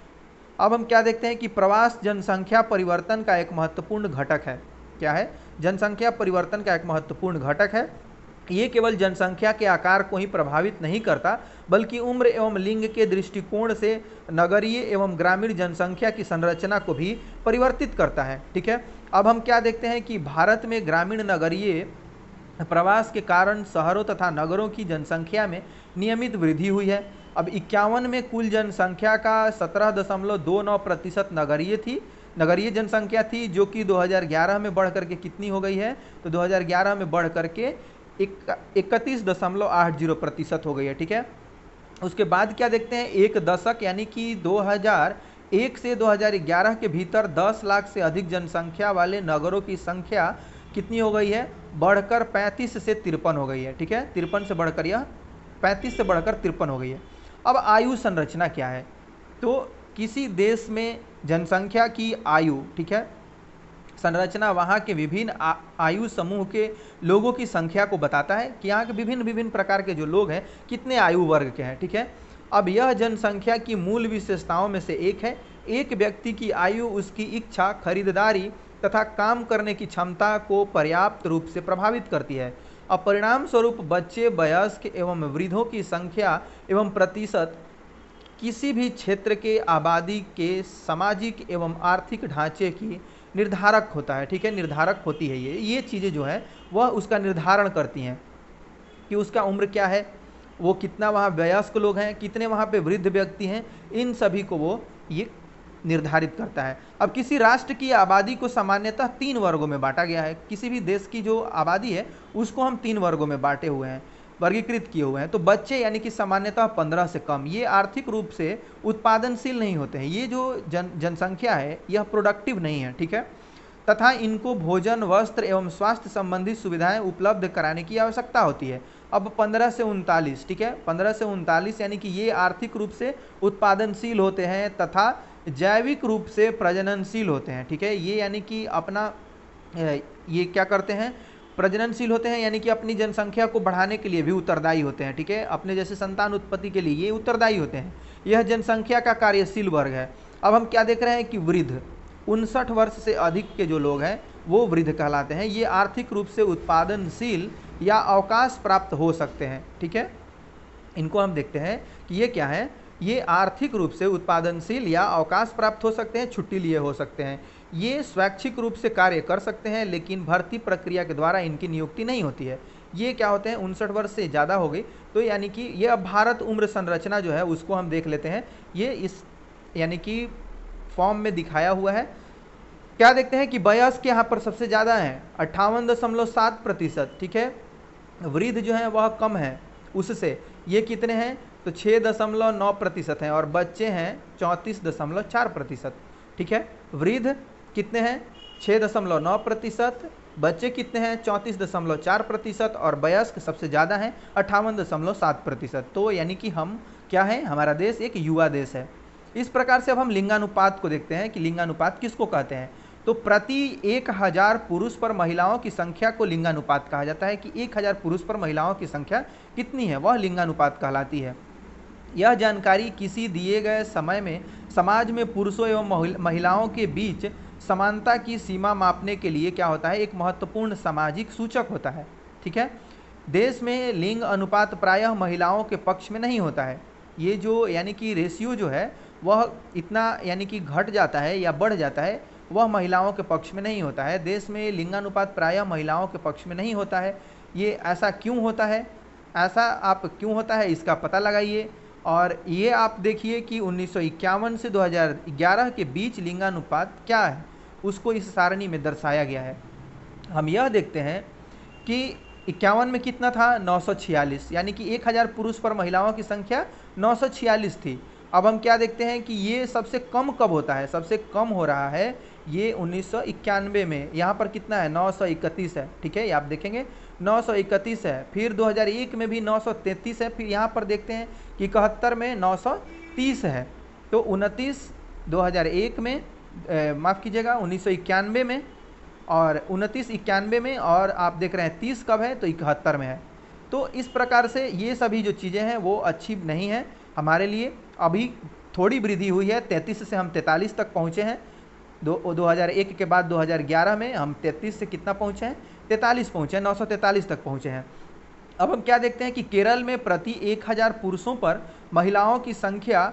अब हम क्या देखते हैं कि प्रवास जनसंख्या परिवर्तन का एक महत्वपूर्ण घटक है। क्या है? जनसंख्या परिवर्तन का एक महत्वपूर्ण घटक है। ये केवल जनसंख्या के आकार को ही प्रभावित नहीं करता, बल्कि उम्र एवं लिंग के दृष्टिकोण से नगरीय एवं ग्रामीण जनसंख्या की संरचना को भी परिवर्तित करता है। ठीक है, अब हम क्या देखते हैं कि भारत में ग्रामीण नगरीय प्रवास के कारण शहरों तथा नगरों की जनसंख्या में नियमित वृद्धि हुई है। अब 51 में कुल जनसंख्या का 17.29% नगरीय जनसंख्या थी, जो कि 2011 में बढ़ करके कितनी हो गई है? तो 2011 में बढ़ करके 31.80% हो गई है। ठीक है, उसके बाद क्या देखते हैं? एक दशक यानी कि 2001 से 2011 के भीतर 10 लाख से अधिक जनसंख्या वाले नगरों की संख्या कितनी हो गई है? बढ़कर 35 से 53 हो गई है। ठीक है, 53 से बढ़कर यह 35 से बढ़कर 53 हो गई है। अब आयु संरचना क्या है? तो किसी देश में जनसंख्या की आयु, ठीक है, संरचना वहाँ के विभिन्न आयु समूह के लोगों की संख्या को बताता है कि यहाँ के विभिन्न प्रकार के जो लोग हैं कितने आयु वर्ग के हैं। ठीक है, अब यह जनसंख्या की मूल विशेषताओं में से एक है। एक व्यक्ति की आयु उसकी इच्छा, खरीदारी तथा काम करने की क्षमता को पर्याप्त रूप से प्रभावित करती है। अब परिणाम स्वरूप बच्चे, वयस्क एवं वृद्धों की संख्या एवं प्रतिशत किसी भी क्षेत्र के आबादी के सामाजिक एवं आर्थिक ढांचे की निर्धारक होता है। ठीक है, निर्धारक होती है ये चीज़ें जो है वह उसका निर्धारण करती हैं कि उसका उम्र क्या है, वो कितना वहाँ वयस्क लोग हैं, कितने वहाँ पे वृद्ध व्यक्ति हैं, इन सभी को वो ये निर्धारित करता है। अब किसी राष्ट्र की आबादी को सामान्यतः 3 वर्गों में बांटा गया है। किसी भी देश की जो आबादी है उसको हम 3 वर्गों में बांटे हुए हैं, वर्गीकृत किए हुए हैं। तो बच्चे यानी कि सामान्यतः 15 से कम, ये आर्थिक रूप से उत्पादनशील नहीं होते हैं। ये जो जनसंख्या है यह प्रोडक्टिव नहीं है। ठीक है, तथा इनको भोजन, वस्त्र एवं स्वास्थ्य संबंधी सुविधाएं उपलब्ध कराने की आवश्यकता होती है। अब 15 से 39, ठीक है, 15 से 39 यानी कि ये आर्थिक रूप से उत्पादनशील होते हैं तथा जैविक रूप से प्रजननशील होते हैं। ठीक है, ये यानी कि अपना ये क्या करते हैं? प्रजननशील होते हैं, यानी कि अपनी जनसंख्या को बढ़ाने के लिए भी उत्तरदायी होते हैं। ठीक है, अपने जैसे संतान उत्पत्ति के लिए ये उत्तरदायी होते हैं। यह जनसंख्या का कार्यशील वर्ग है। अब हम क्या देख रहे हैं कि वृद्ध, 59 वर्ष से अधिक के जो लोग हैं वो वृद्ध कहलाते हैं। ये आर्थिक रूप से उत्पादनशील या अवकाश प्राप्त हो सकते हैं। ठीक है, इनको हम देखते हैं कि ये क्या है, ये आर्थिक रूप से उत्पादनशील या अवकाश प्राप्त हो सकते हैं, छुट्टी लिए हो सकते हैं। ये स्वैच्छिक रूप से कार्य कर सकते हैं लेकिन भर्ती प्रक्रिया के द्वारा इनकी नियुक्ति नहीं होती है। ये क्या होते हैं, 59 वर्ष से ज़्यादा हो गई, तो यानी कि ये अब भारत उम्र संरचना जो है उसको हम देख लेते हैं। ये इस यानी कि फॉर्म में दिखाया हुआ है। क्या देखते हैं कि वयस्क यहाँ पर सबसे ज़्यादा है 58.7%। ठीक है, वृद्ध जो है वह कम है उससे, ये कितने हैं तो 6.9% हैं, और बच्चे हैं 34.4%। ठीक है, वृद्ध कितने हैं 6.9%, बच्चे कितने हैं 34.4%, और वयस्क सबसे ज़्यादा हैं 58.7%। तो यानी कि हम क्या है, हमारा देश एक युवा देश है। इस प्रकार से अब हम लिंगानुपात को देखते हैं कि लिंगानुपात किसको कहते हैं। तो प्रति 1000 पुरुष पर महिलाओं की संख्या को लिंगानुपात कहा जाता है कि 1000 पुरुष पर महिलाओं की संख्या कितनी है, वह लिंगानुपात कहलाती है। यह जानकारी किसी दिए गए समय में समाज में पुरुषों एवं महिलाओं के बीच समानता की सीमा मापने के लिए क्या होता है, एक महत्वपूर्ण सामाजिक सूचक होता है। ठीक है, देश में लिंग अनुपात प्रायः महिलाओं के पक्ष में नहीं होता है। ये जो यानी कि रेशियो जो है वह इतना यानी कि घट जाता है या बढ़ जाता है, वह महिलाओं के पक्ष में नहीं होता है। देश में लिंगानुपात प्रायः महिलाओं के पक्ष में नहीं होता है। ये ऐसा क्यों होता है, ऐसा आप क्यों होता है इसका पता लगाइए। और ये आप देखिए कि 1951 से 2011 के बीच लिंगानुपात क्या है उसको इस सारणी में दर्शाया गया है। हम यह देखते हैं कि 51 में कितना था 946, यानी कि 1000 पुरुष पर महिलाओं की संख्या 946 थी। अब हम क्या देखते हैं कि ये सबसे कम कब होता है, सबसे कम हो रहा है ये 1991 में। यहाँ पर कितना है 931 है। ठीक है, ये आप देखेंगे 931 है, फिर 2001 में भी 933 है, फिर यहाँ पर देखते हैं कि 71 में 930 है। तो 29 2001 में माफ़ कीजिएगा 1991 में, और 2991 में, और आप देख रहे हैं 30 कब है तो 71 में है। तो इस प्रकार से ये सभी जो चीज़ें हैं वो अच्छी नहीं है हमारे लिए। अभी थोड़ी वृद्धि हुई है, 33 से हम 43 तक पहुँचे हैं। 2001 के बाद 2011 में हम 33 से कितना पहुँचे हैं, 43 पहुँचे हैं, 943 तक पहुँचे हैं। अब हम क्या देखते हैं कि केरल में प्रति 1000 पुरुषों पर महिलाओं की संख्या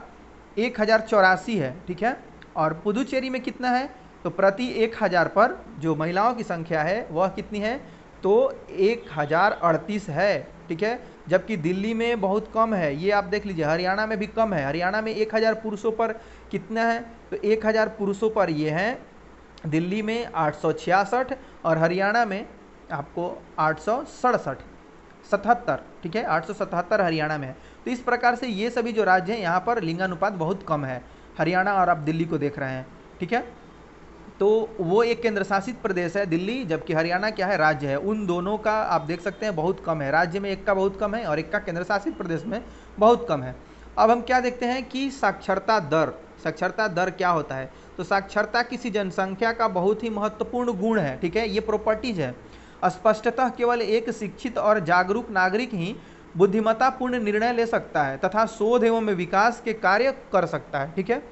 1084 है। ठीक है, और पुदुचेरी में कितना है तो प्रति 1000 पर जो महिलाओं की संख्या है वह कितनी है तो 1038 है। ठीक है, जबकि दिल्ली में बहुत कम है, ये आप देख लीजिए। हरियाणा में भी कम है, हरियाणा में 1000 पुरुषों पर कितना है तो 1000 पुरुषों पर ये हैं दिल्ली में 866, और हरियाणा में आपको 877। ठीक है, 877 हरियाणा में है। तो इस प्रकार से ये सभी जो राज्य हैं यहाँ पर लिंगानुपात बहुत कम है, हरियाणा और आप दिल्ली को देख रहे हैं। ठीक है, तो वो एक केंद्र शासित प्रदेश है दिल्ली, जबकि हरियाणा क्या है राज्य है। उन दोनों का आप देख सकते हैं बहुत कम है, राज्य में एक का बहुत कम है और एक का केंद्र शासित प्रदेश में बहुत कम है। अब हम क्या देखते हैं कि साक्षरता दर, साक्षरता दर क्या होता है तो साक्षरता किसी जनसंख्या का बहुत ही महत्वपूर्ण गुण है। ठीक है, ये प्रॉपर्टीज है। स्पष्टतः केवल एक शिक्षित और जागरूक नागरिक ही बुद्धिमत्तापूर्ण निर्णय ले सकता है तथा शोध एवं विकास के कार्य कर सकता है। ठीक है,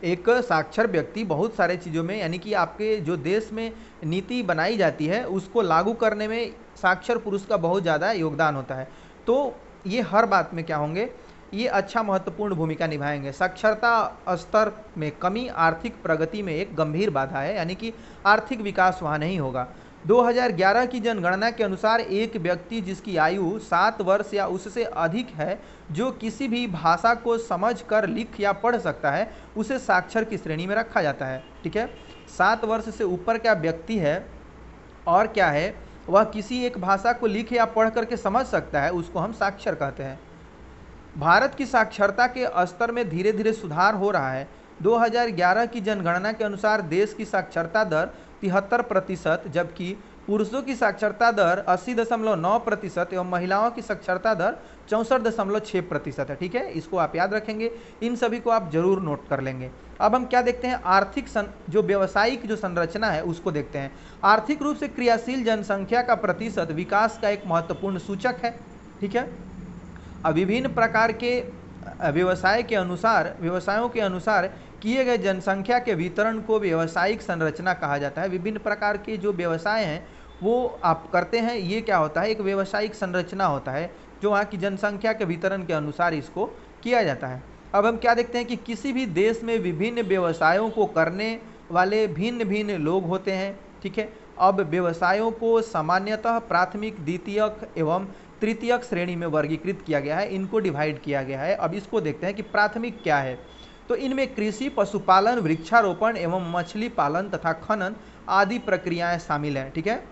एक साक्षर व्यक्ति बहुत सारे चीज़ों में यानी कि आपके जो देश में नीति बनाई जाती है उसको लागू करने में साक्षर पुरुष का बहुत ज़्यादा योगदान होता है। तो ये हर बात में क्या होंगे, ये अच्छा महत्वपूर्ण भूमिका निभाएंगे। साक्षरता स्तर में कमी आर्थिक प्रगति में एक गंभीर बाधा है, यानी कि आर्थिक विकास वहाँ नहीं होगा। 2011 की जनगणना के अनुसार एक व्यक्ति जिसकी आयु 7 वर्ष या उससे अधिक है, जो किसी भी भाषा को समझकर लिख या पढ़ सकता है, उसे साक्षर की श्रेणी में रखा जाता है। ठीक है, 7 वर्ष से ऊपर का व्यक्ति है और क्या है वह किसी एक भाषा को लिख या पढ़ करके समझ सकता है, उसको हम साक्षर कहते हैं। भारत की साक्षरता के स्तर में धीरे धीरे सुधार हो रहा है। 2011 की जनगणना के अनुसार देश की साक्षरता दर 73%, जबकि पुरुषों की साक्षरता दर 80.9% एवं महिलाओं की साक्षरता दर 64.6% है। ठीक है, इसको आप याद रखेंगे, इन सभी को आप जरूर नोट कर लेंगे। अब हम क्या देखते हैं, आर्थिक जो व्यवसायिक जो संरचना है उसको देखते हैं। आर्थिक रूप से क्रियाशील जनसंख्या का प्रतिशत विकास का एक महत्वपूर्ण सूचक है। ठीक है, अब विभिन्न प्रकार के व्यवसायों के अनुसार किए गए जनसंख्या के वितरण को व्यवसायिक संरचना कहा जाता है। विभिन्न प्रकार के जो व्यवसाय हैं वो आप करते हैं, ये क्या होता है, एक व्यवसायिक संरचना होता है जो वहाँ की जनसंख्या के वितरण के अनुसार इसको किया जाता है। अब हम क्या देखते हैं कि किसी भी देश में विभिन्न व्यवसायों को करने वाले भिन्न भिन्न लोग होते हैं, ठीक है। अब व्यवसायों को सामान्यतः प्राथमिक, द्वितीयक एवं तृतीयक श्रेणी में वर्गीकृत किया गया है, इनको डिवाइड किया गया है। अब इसको देखते हैं कि प्राथमिक क्या है। तो इनमें कृषि, पशुपालन, वृक्षारोपण एवं मछली पालन तथा खनन आदि प्रक्रियाएं शामिल हैं, ठीक है।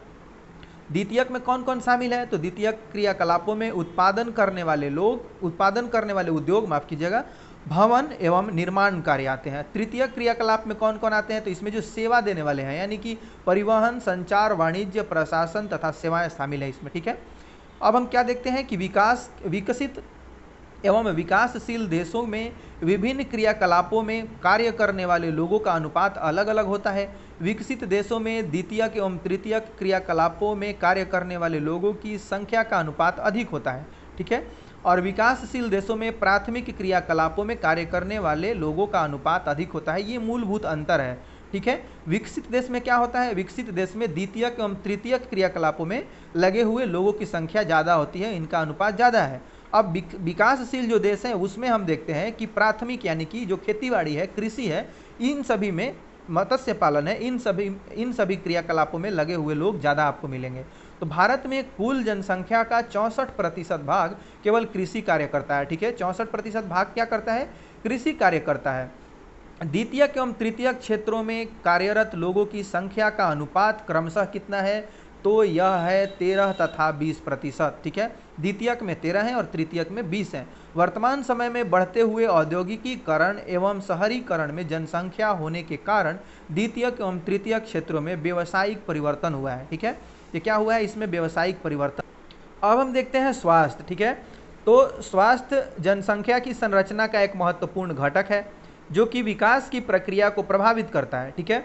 द्वितीयक में कौन कौन शामिल है, तो द्वितीयक क्रियाकलापों में उत्पादन करने वाले लोग, उत्पादन करने वाले उद्योग, माफ कीजिएगा, भवन एवं निर्माण कार्य आते हैं। तृतीयक क्रियाकलाप में कौन कौन आते हैं, तो इसमें जो सेवा देने वाले हैं यानी कि परिवहन, संचार, वाणिज्य, प्रशासन तथा सेवाएं शामिल है इसमें, ठीक है। अब हम क्या देखते हैं कि विकसित एवं विकासशील देशों में विभिन्न क्रियाकलापों में कार्य करने वाले लोगों का अनुपात अलग अलग होता है। विकसित देशों में द्वितीयक एवं तृतीयक क्रियाकलापों में कार्य करने वाले लोगों की संख्या का अनुपात अधिक होता है, ठीक है। और विकासशील देशों में प्राथमिक क्रियाकलापों में कार्य करने वाले लोगों का अनुपात अधिक होता है। ये मूलभूत अंतर है, ठीक है। विकसित देश में क्या होता है, विकसित देश में द्वितीयक एवं तृतीयक क्रियाकलापों में लगे हुए लोगों की संख्या ज़्यादा होती है, इनका अनुपात ज़्यादा है। अब विकासशील जो देश हैं उसमें हम देखते हैं कि प्राथमिक यानी कि जो खेतीबाड़ी है, कृषि है, इन सभी में, मत्स्य पालन है, इन सभी क्रियाकलापों में लगे हुए लोग ज़्यादा आपको मिलेंगे। तो भारत में कुल जनसंख्या का 64% भाग केवल कृषि कार्य करता है, ठीक है। 64% भाग क्या करता है, कृषि कार्य करता है। द्वितीयक एवं तृतीयक क्षेत्रों में कार्यरत लोगों की संख्या का अनुपात क्रमशः कितना है, तो यह है 13 तथा 20%, ठीक है। द्वितीयक में 13 है और तृतीयक में 20 है। वर्तमान समय में बढ़ते हुए औद्योगिकीकरण एवं शहरीकरण में जनसंख्या होने के कारण द्वितीयक एवं तृतीयक क्षेत्रों में व्यवसायिक परिवर्तन हुआ है, ठीक है। ये क्या हुआ है, इसमें व्यवसायिक परिवर्तन। अब हम देखते हैं स्वास्थ्य, ठीक है। तो स्वास्थ्य जनसंख्या की संरचना का एक महत्वपूर्ण घटक है जो कि विकास की प्रक्रिया को प्रभावित करता है, ठीक है।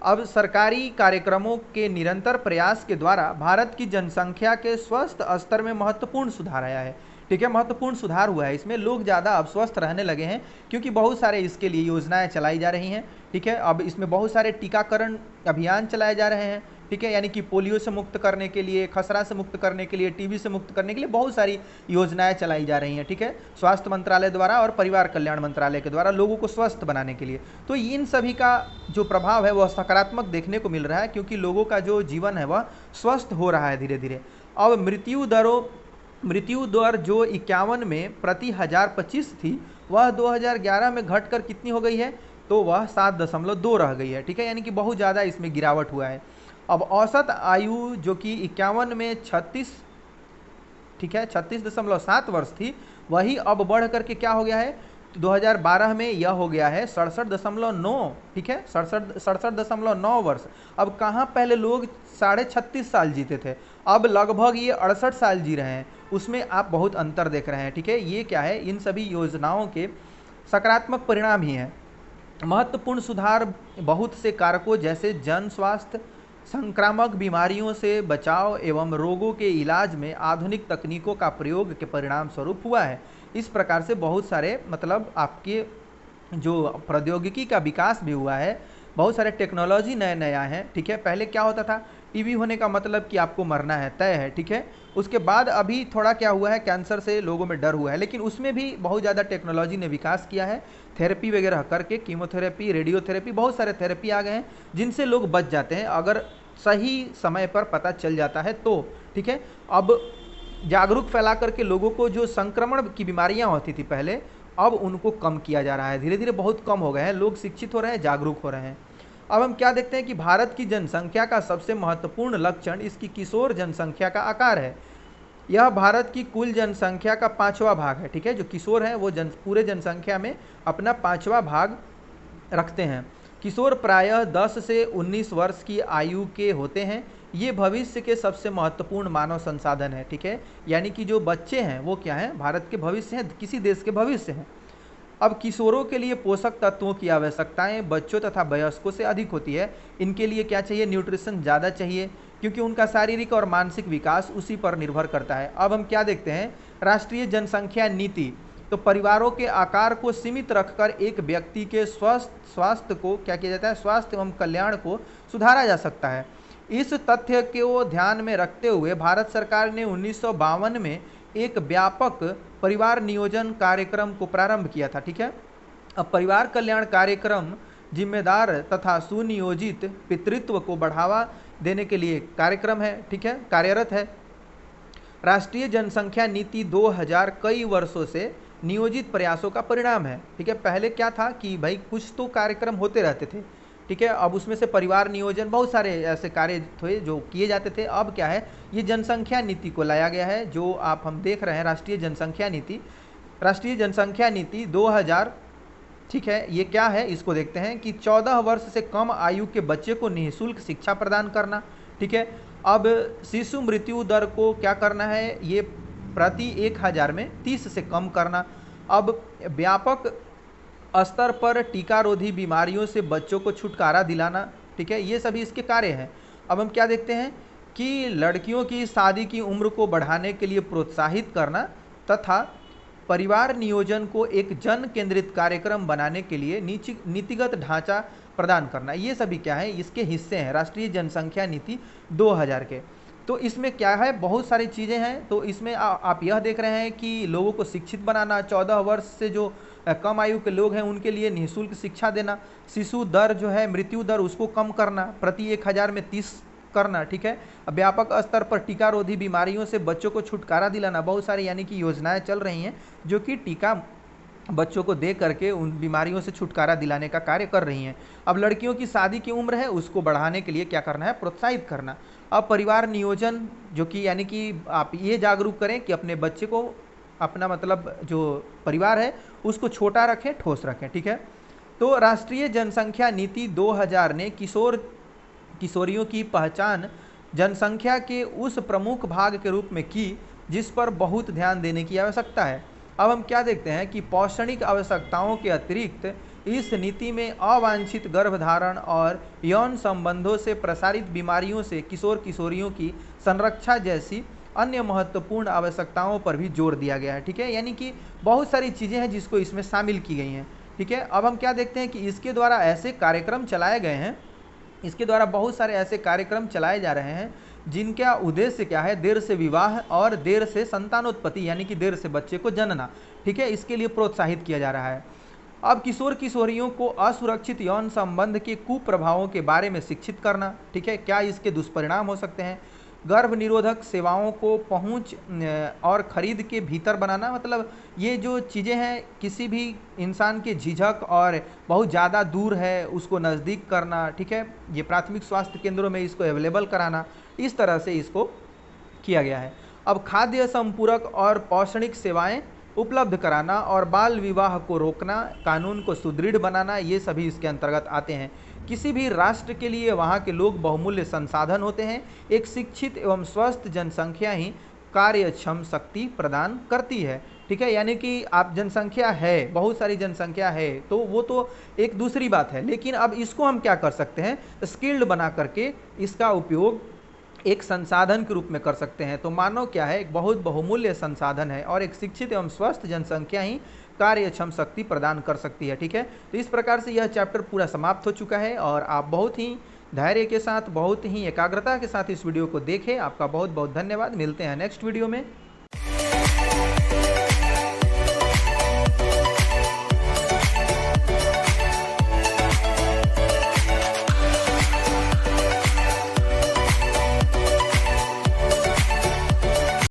अब सरकारी कार्यक्रमों के निरंतर प्रयास के द्वारा भारत की जनसंख्या के स्वस्थ स्तर में महत्वपूर्ण सुधार आया है, ठीक है। महत्वपूर्ण सुधार हुआ है, इसमें लोग ज़्यादा अब स्वस्थ रहने लगे हैं क्योंकि बहुत सारे इसके लिए योजनाएं चलाई जा रही हैं, ठीक है। अब इसमें बहुत सारे टीकाकरण अभियान चलाए जा रहे हैं, ठीक है। यानी कि पोलियो से मुक्त करने के लिए, खसरा से मुक्त करने के लिए, टीबी से मुक्त करने के लिए बहुत सारी योजनाएं चलाई जा रही हैं, ठीक है। स्वास्थ्य मंत्रालय द्वारा और परिवार कल्याण मंत्रालय के द्वारा लोगों को स्वस्थ बनाने के लिए। तो इन सभी का जो प्रभाव है वह सकारात्मक देखने को मिल रहा है क्योंकि लोगों का जो जीवन है वह स्वस्थ हो रहा है धीरे धीरे। अब मृत्यु दर जो 51 में प्रति 1025 थी वह 2011 में घटकर कितनी हो गई है, तो वह 7.2 रह गई है, ठीक है। यानी कि बहुत ज़्यादा इसमें गिरावट हुआ है। अब औसत आयु जो कि 51 में 36, ठीक है, 36.7 वर्ष थी, वही अब बढ़ करके क्या हो गया है, 2012 में यह हो गया है 67.9, ठीक है, 67.9 वर्ष। अब कहाँ पहले लोग 36.5 साल जीते थे, अब लगभग ये 68 साल जी रहे हैं, उसमें आप बहुत अंतर देख रहे हैं, ठीक है। ये क्या है, इन सभी योजनाओं के सकारात्मक परिणाम ही हैं। महत्वपूर्ण सुधार बहुत से कारकों जैसे जन स्वास्थ्य, संक्रामक बीमारियों से बचाव एवं रोगों के इलाज में आधुनिक तकनीकों का प्रयोग के परिणाम स्वरूप हुआ है। इस प्रकार से बहुत सारे मतलब आपके जो प्रौद्योगिकी का विकास भी हुआ है, बहुत सारे टेक्नोलॉजी नए नए आए हैं, ठीक है। पहले क्या होता था, टीबी होने का मतलब कि आपको मरना है, तय है, ठीक है। उसके बाद अभी थोड़ा क्या हुआ है, कैंसर से लोगों में डर हुआ है, लेकिन उसमें भी बहुत ज़्यादा टेक्नोलॉजी ने विकास किया है। थेरेपी वगैरह करके, कीमोथेरेपी, रेडियोथेरेपी, बहुत सारे थेरेपी आ गए हैं जिनसे लोग बच जाते हैं अगर सही समय पर पता चल जाता है तो, ठीक है। अब जागरूक फैला करके लोगों को जो संक्रमण की बीमारियां होती थी पहले, अब उनको कम किया जा रहा है, धीरे धीरे बहुत कम हो गए हैं, लोग शिक्षित हो रहे हैं, जागरूक हो रहे हैं। अब हम क्या देखते हैं कि भारत की जनसंख्या का सबसे महत्वपूर्ण लक्षण इसकी किशोर जनसंख्या का आकार है। यह भारत की कुल जनसंख्या का 5वां भाग है, ठीक है। जो किशोर हैं वो पूरे जनसंख्या में अपना 5वां भाग रखते हैं। किशोर प्रायः 10 से 19 वर्ष की आयु के होते हैं। ये भविष्य के सबसे महत्वपूर्ण मानव संसाधन है, ठीक है। यानी कि जो बच्चे हैं वो क्या हैं, भारत के भविष्य हैं, किसी देश के भविष्य हैं। अब किशोरों के लिए पोषक तत्वों की आवश्यकताएं बच्चों तथा वयस्कों से अधिक होती है। इनके लिए क्या चाहिए, न्यूट्रिशन ज़्यादा चाहिए क्योंकि उनका शारीरिक और मानसिक विकास उसी पर निर्भर करता है। अब हम क्या देखते हैं, राष्ट्रीय जनसंख्या नीति। तो तो परिवारों के आकार को सीमित रखकर एक व्यक्ति के स्वास्थ्य को क्या किया जाता है, स्वास्थ्य एवं कल्याण को सुधारा जा सकता है। इस तथ्य को ध्यान में रखते हुए भारत सरकार ने 1952 में एक व्यापक परिवार नियोजन कार्यक्रम को प्रारंभ किया था। ठीक है, अब परिवार कल्याण कार्यक्रम जिम्मेदार तथा सुनियोजित पितृत्व को बढ़ावा देने के लिए कार्यक्रम है, ठीक है, कार्यरत है। राष्ट्रीय जनसंख्या नीति 2000 कई वर्षों से नियोजित प्रयासों का परिणाम है। ठीक है, पहले क्या था कि भाई कुछ तो कार्यक्रम होते रहते थे, ठीक है, अब उसमें से परिवार नियोजन बहुत सारे ऐसे कार्य थे जो किए जाते थे। अब क्या है, ये जनसंख्या नीति को लाया गया है, जो आप हम देख रहे हैं राष्ट्रीय जनसंख्या नीति। राष्ट्रीय जनसंख्या नीति 2000, ठीक है, ये क्या है इसको देखते हैं कि 14 वर्ष से कम आयु के बच्चे को निःशुल्क शिक्षा प्रदान करना। ठीक है, अब शिशु मृत्यु दर को क्या करना है, ये प्रति 1000 में 30 से कम करना। अब व्यापक स्तर पर टीकारोधी बीमारियों से बच्चों को छुटकारा दिलाना। ठीक है, ये सभी इसके कार्य हैं। अब हम क्या देखते हैं कि लड़कियों की शादी की उम्र को बढ़ाने के लिए प्रोत्साहित करना तथा परिवार नियोजन को एक जन केंद्रित कार्यक्रम बनाने के लिए नीतिगत ढांचा प्रदान करना। ये सभी क्या है, इसके हिस्से हैं राष्ट्रीय जनसंख्या नीति 2000 के। तो इसमें क्या है, बहुत सारी चीज़ें हैं। तो इसमें आप यह देख रहे हैं कि लोगों को शिक्षित बनाना, 14 वर्ष से जो कम आयु के लोग हैं उनके लिए निःशुल्क शिक्षा देना, शिशु दर जो है मृत्यु दर उसको कम करना, प्रति 1000 में 30 करना। ठीक है, व्यापक स्तर पर टीकारोधी बीमारियों से बच्चों को छुटकारा दिलाना। बहुत सारी यानी कि योजनाएं चल रही हैं जो कि टीका बच्चों को दे करके उन बीमारियों से छुटकारा दिलाने का कार्य कर रही हैं। अब लड़कियों की शादी की उम्र है उसको बढ़ाने के लिए क्या करना है, प्रोत्साहित करना। अब परिवार नियोजन जो कि यानी कि आप ये जागरूक करें कि अपने बच्चे को, अपना मतलब जो परिवार है उसको छोटा रखें, ठोस रखें। ठीक है, तो राष्ट्रीय जनसंख्या नीति 2000 ने किशोरियों की पहचान जनसंख्या के उस प्रमुख भाग के रूप में की जिस पर बहुत ध्यान देने की आवश्यकता है। अब हम क्या देखते हैं कि पौषणिक आवश्यकताओं के अतिरिक्त इस नीति में अवांछित गर्भधारण और यौन संबंधों से प्रसारित बीमारियों से किशोर किशोरियों की संरक्षा जैसी अन्य महत्वपूर्ण आवश्यकताओं पर भी जोर दिया गया है। ठीक है, यानी कि बहुत सारी चीज़ें हैं जिसको इसमें शामिल की गई हैं। ठीक है, अब हम क्या देखते हैं कि इसके द्वारा ऐसे कार्यक्रम चलाए गए हैं, इसके द्वारा बहुत सारे ऐसे कार्यक्रम चलाए जा रहे हैं जिनका उद्देश्य क्या है, देर से विवाह और देर से संतानोत्पत्ति यानी कि देर से बच्चे को जनना। ठीक है, इसके लिए प्रोत्साहित किया जा रहा है। अब किशोर किशोरियों को असुरक्षित यौन संबंध के कुप्रभावों के बारे में शिक्षित करना। ठीक है, क्या इसके दुष्परिणाम हो सकते हैं, गर्भ निरोधक सेवाओं को पहुंच और खरीद के भीतर बनाना। मतलब ये जो चीज़ें हैं किसी भी इंसान के झिझक और बहुत ज़्यादा दूर है उसको नज़दीक करना। ठीक है, ये प्राथमिक स्वास्थ्य केंद्रों में इसको अवेलेबल कराना, इस तरह से इसको किया गया है। अब खाद्य संपूरक और पौषणिक सेवाएं उपलब्ध कराना और बाल विवाह को रोकना, कानून को सुदृढ़ बनाना, ये सभी इसके अंतर्गत आते हैं। किसी भी राष्ट्र के लिए वहाँ के लोग बहुमूल्य संसाधन होते हैं। एक शिक्षित एवं स्वस्थ जनसंख्या ही कार्यक्षम शक्ति प्रदान करती है। ठीक है, यानी कि आप जनसंख्या है, बहुत सारी जनसंख्या है तो वो तो एक दूसरी बात है, लेकिन अब इसको हम क्या कर सकते हैं, स्किल्ड बना करके इसका उपयोग एक संसाधन के रूप में कर सकते हैं। तो मानव क्या है, एक बहुत बहुमूल्य संसाधन है और एक शिक्षित एवं स्वस्थ जनसंख्या ही कार्यक्षम शक्ति प्रदान कर सकती है। ठीक है, तो इस प्रकार से यह चैप्टर पूरा समाप्त हो चुका है और आप बहुत ही धैर्य के साथ, बहुत ही एकाग्रता के साथ इस वीडियो को देखें। आपका बहुत बहुत धन्यवाद। मिलते हैं नेक्स्ट वीडियो में।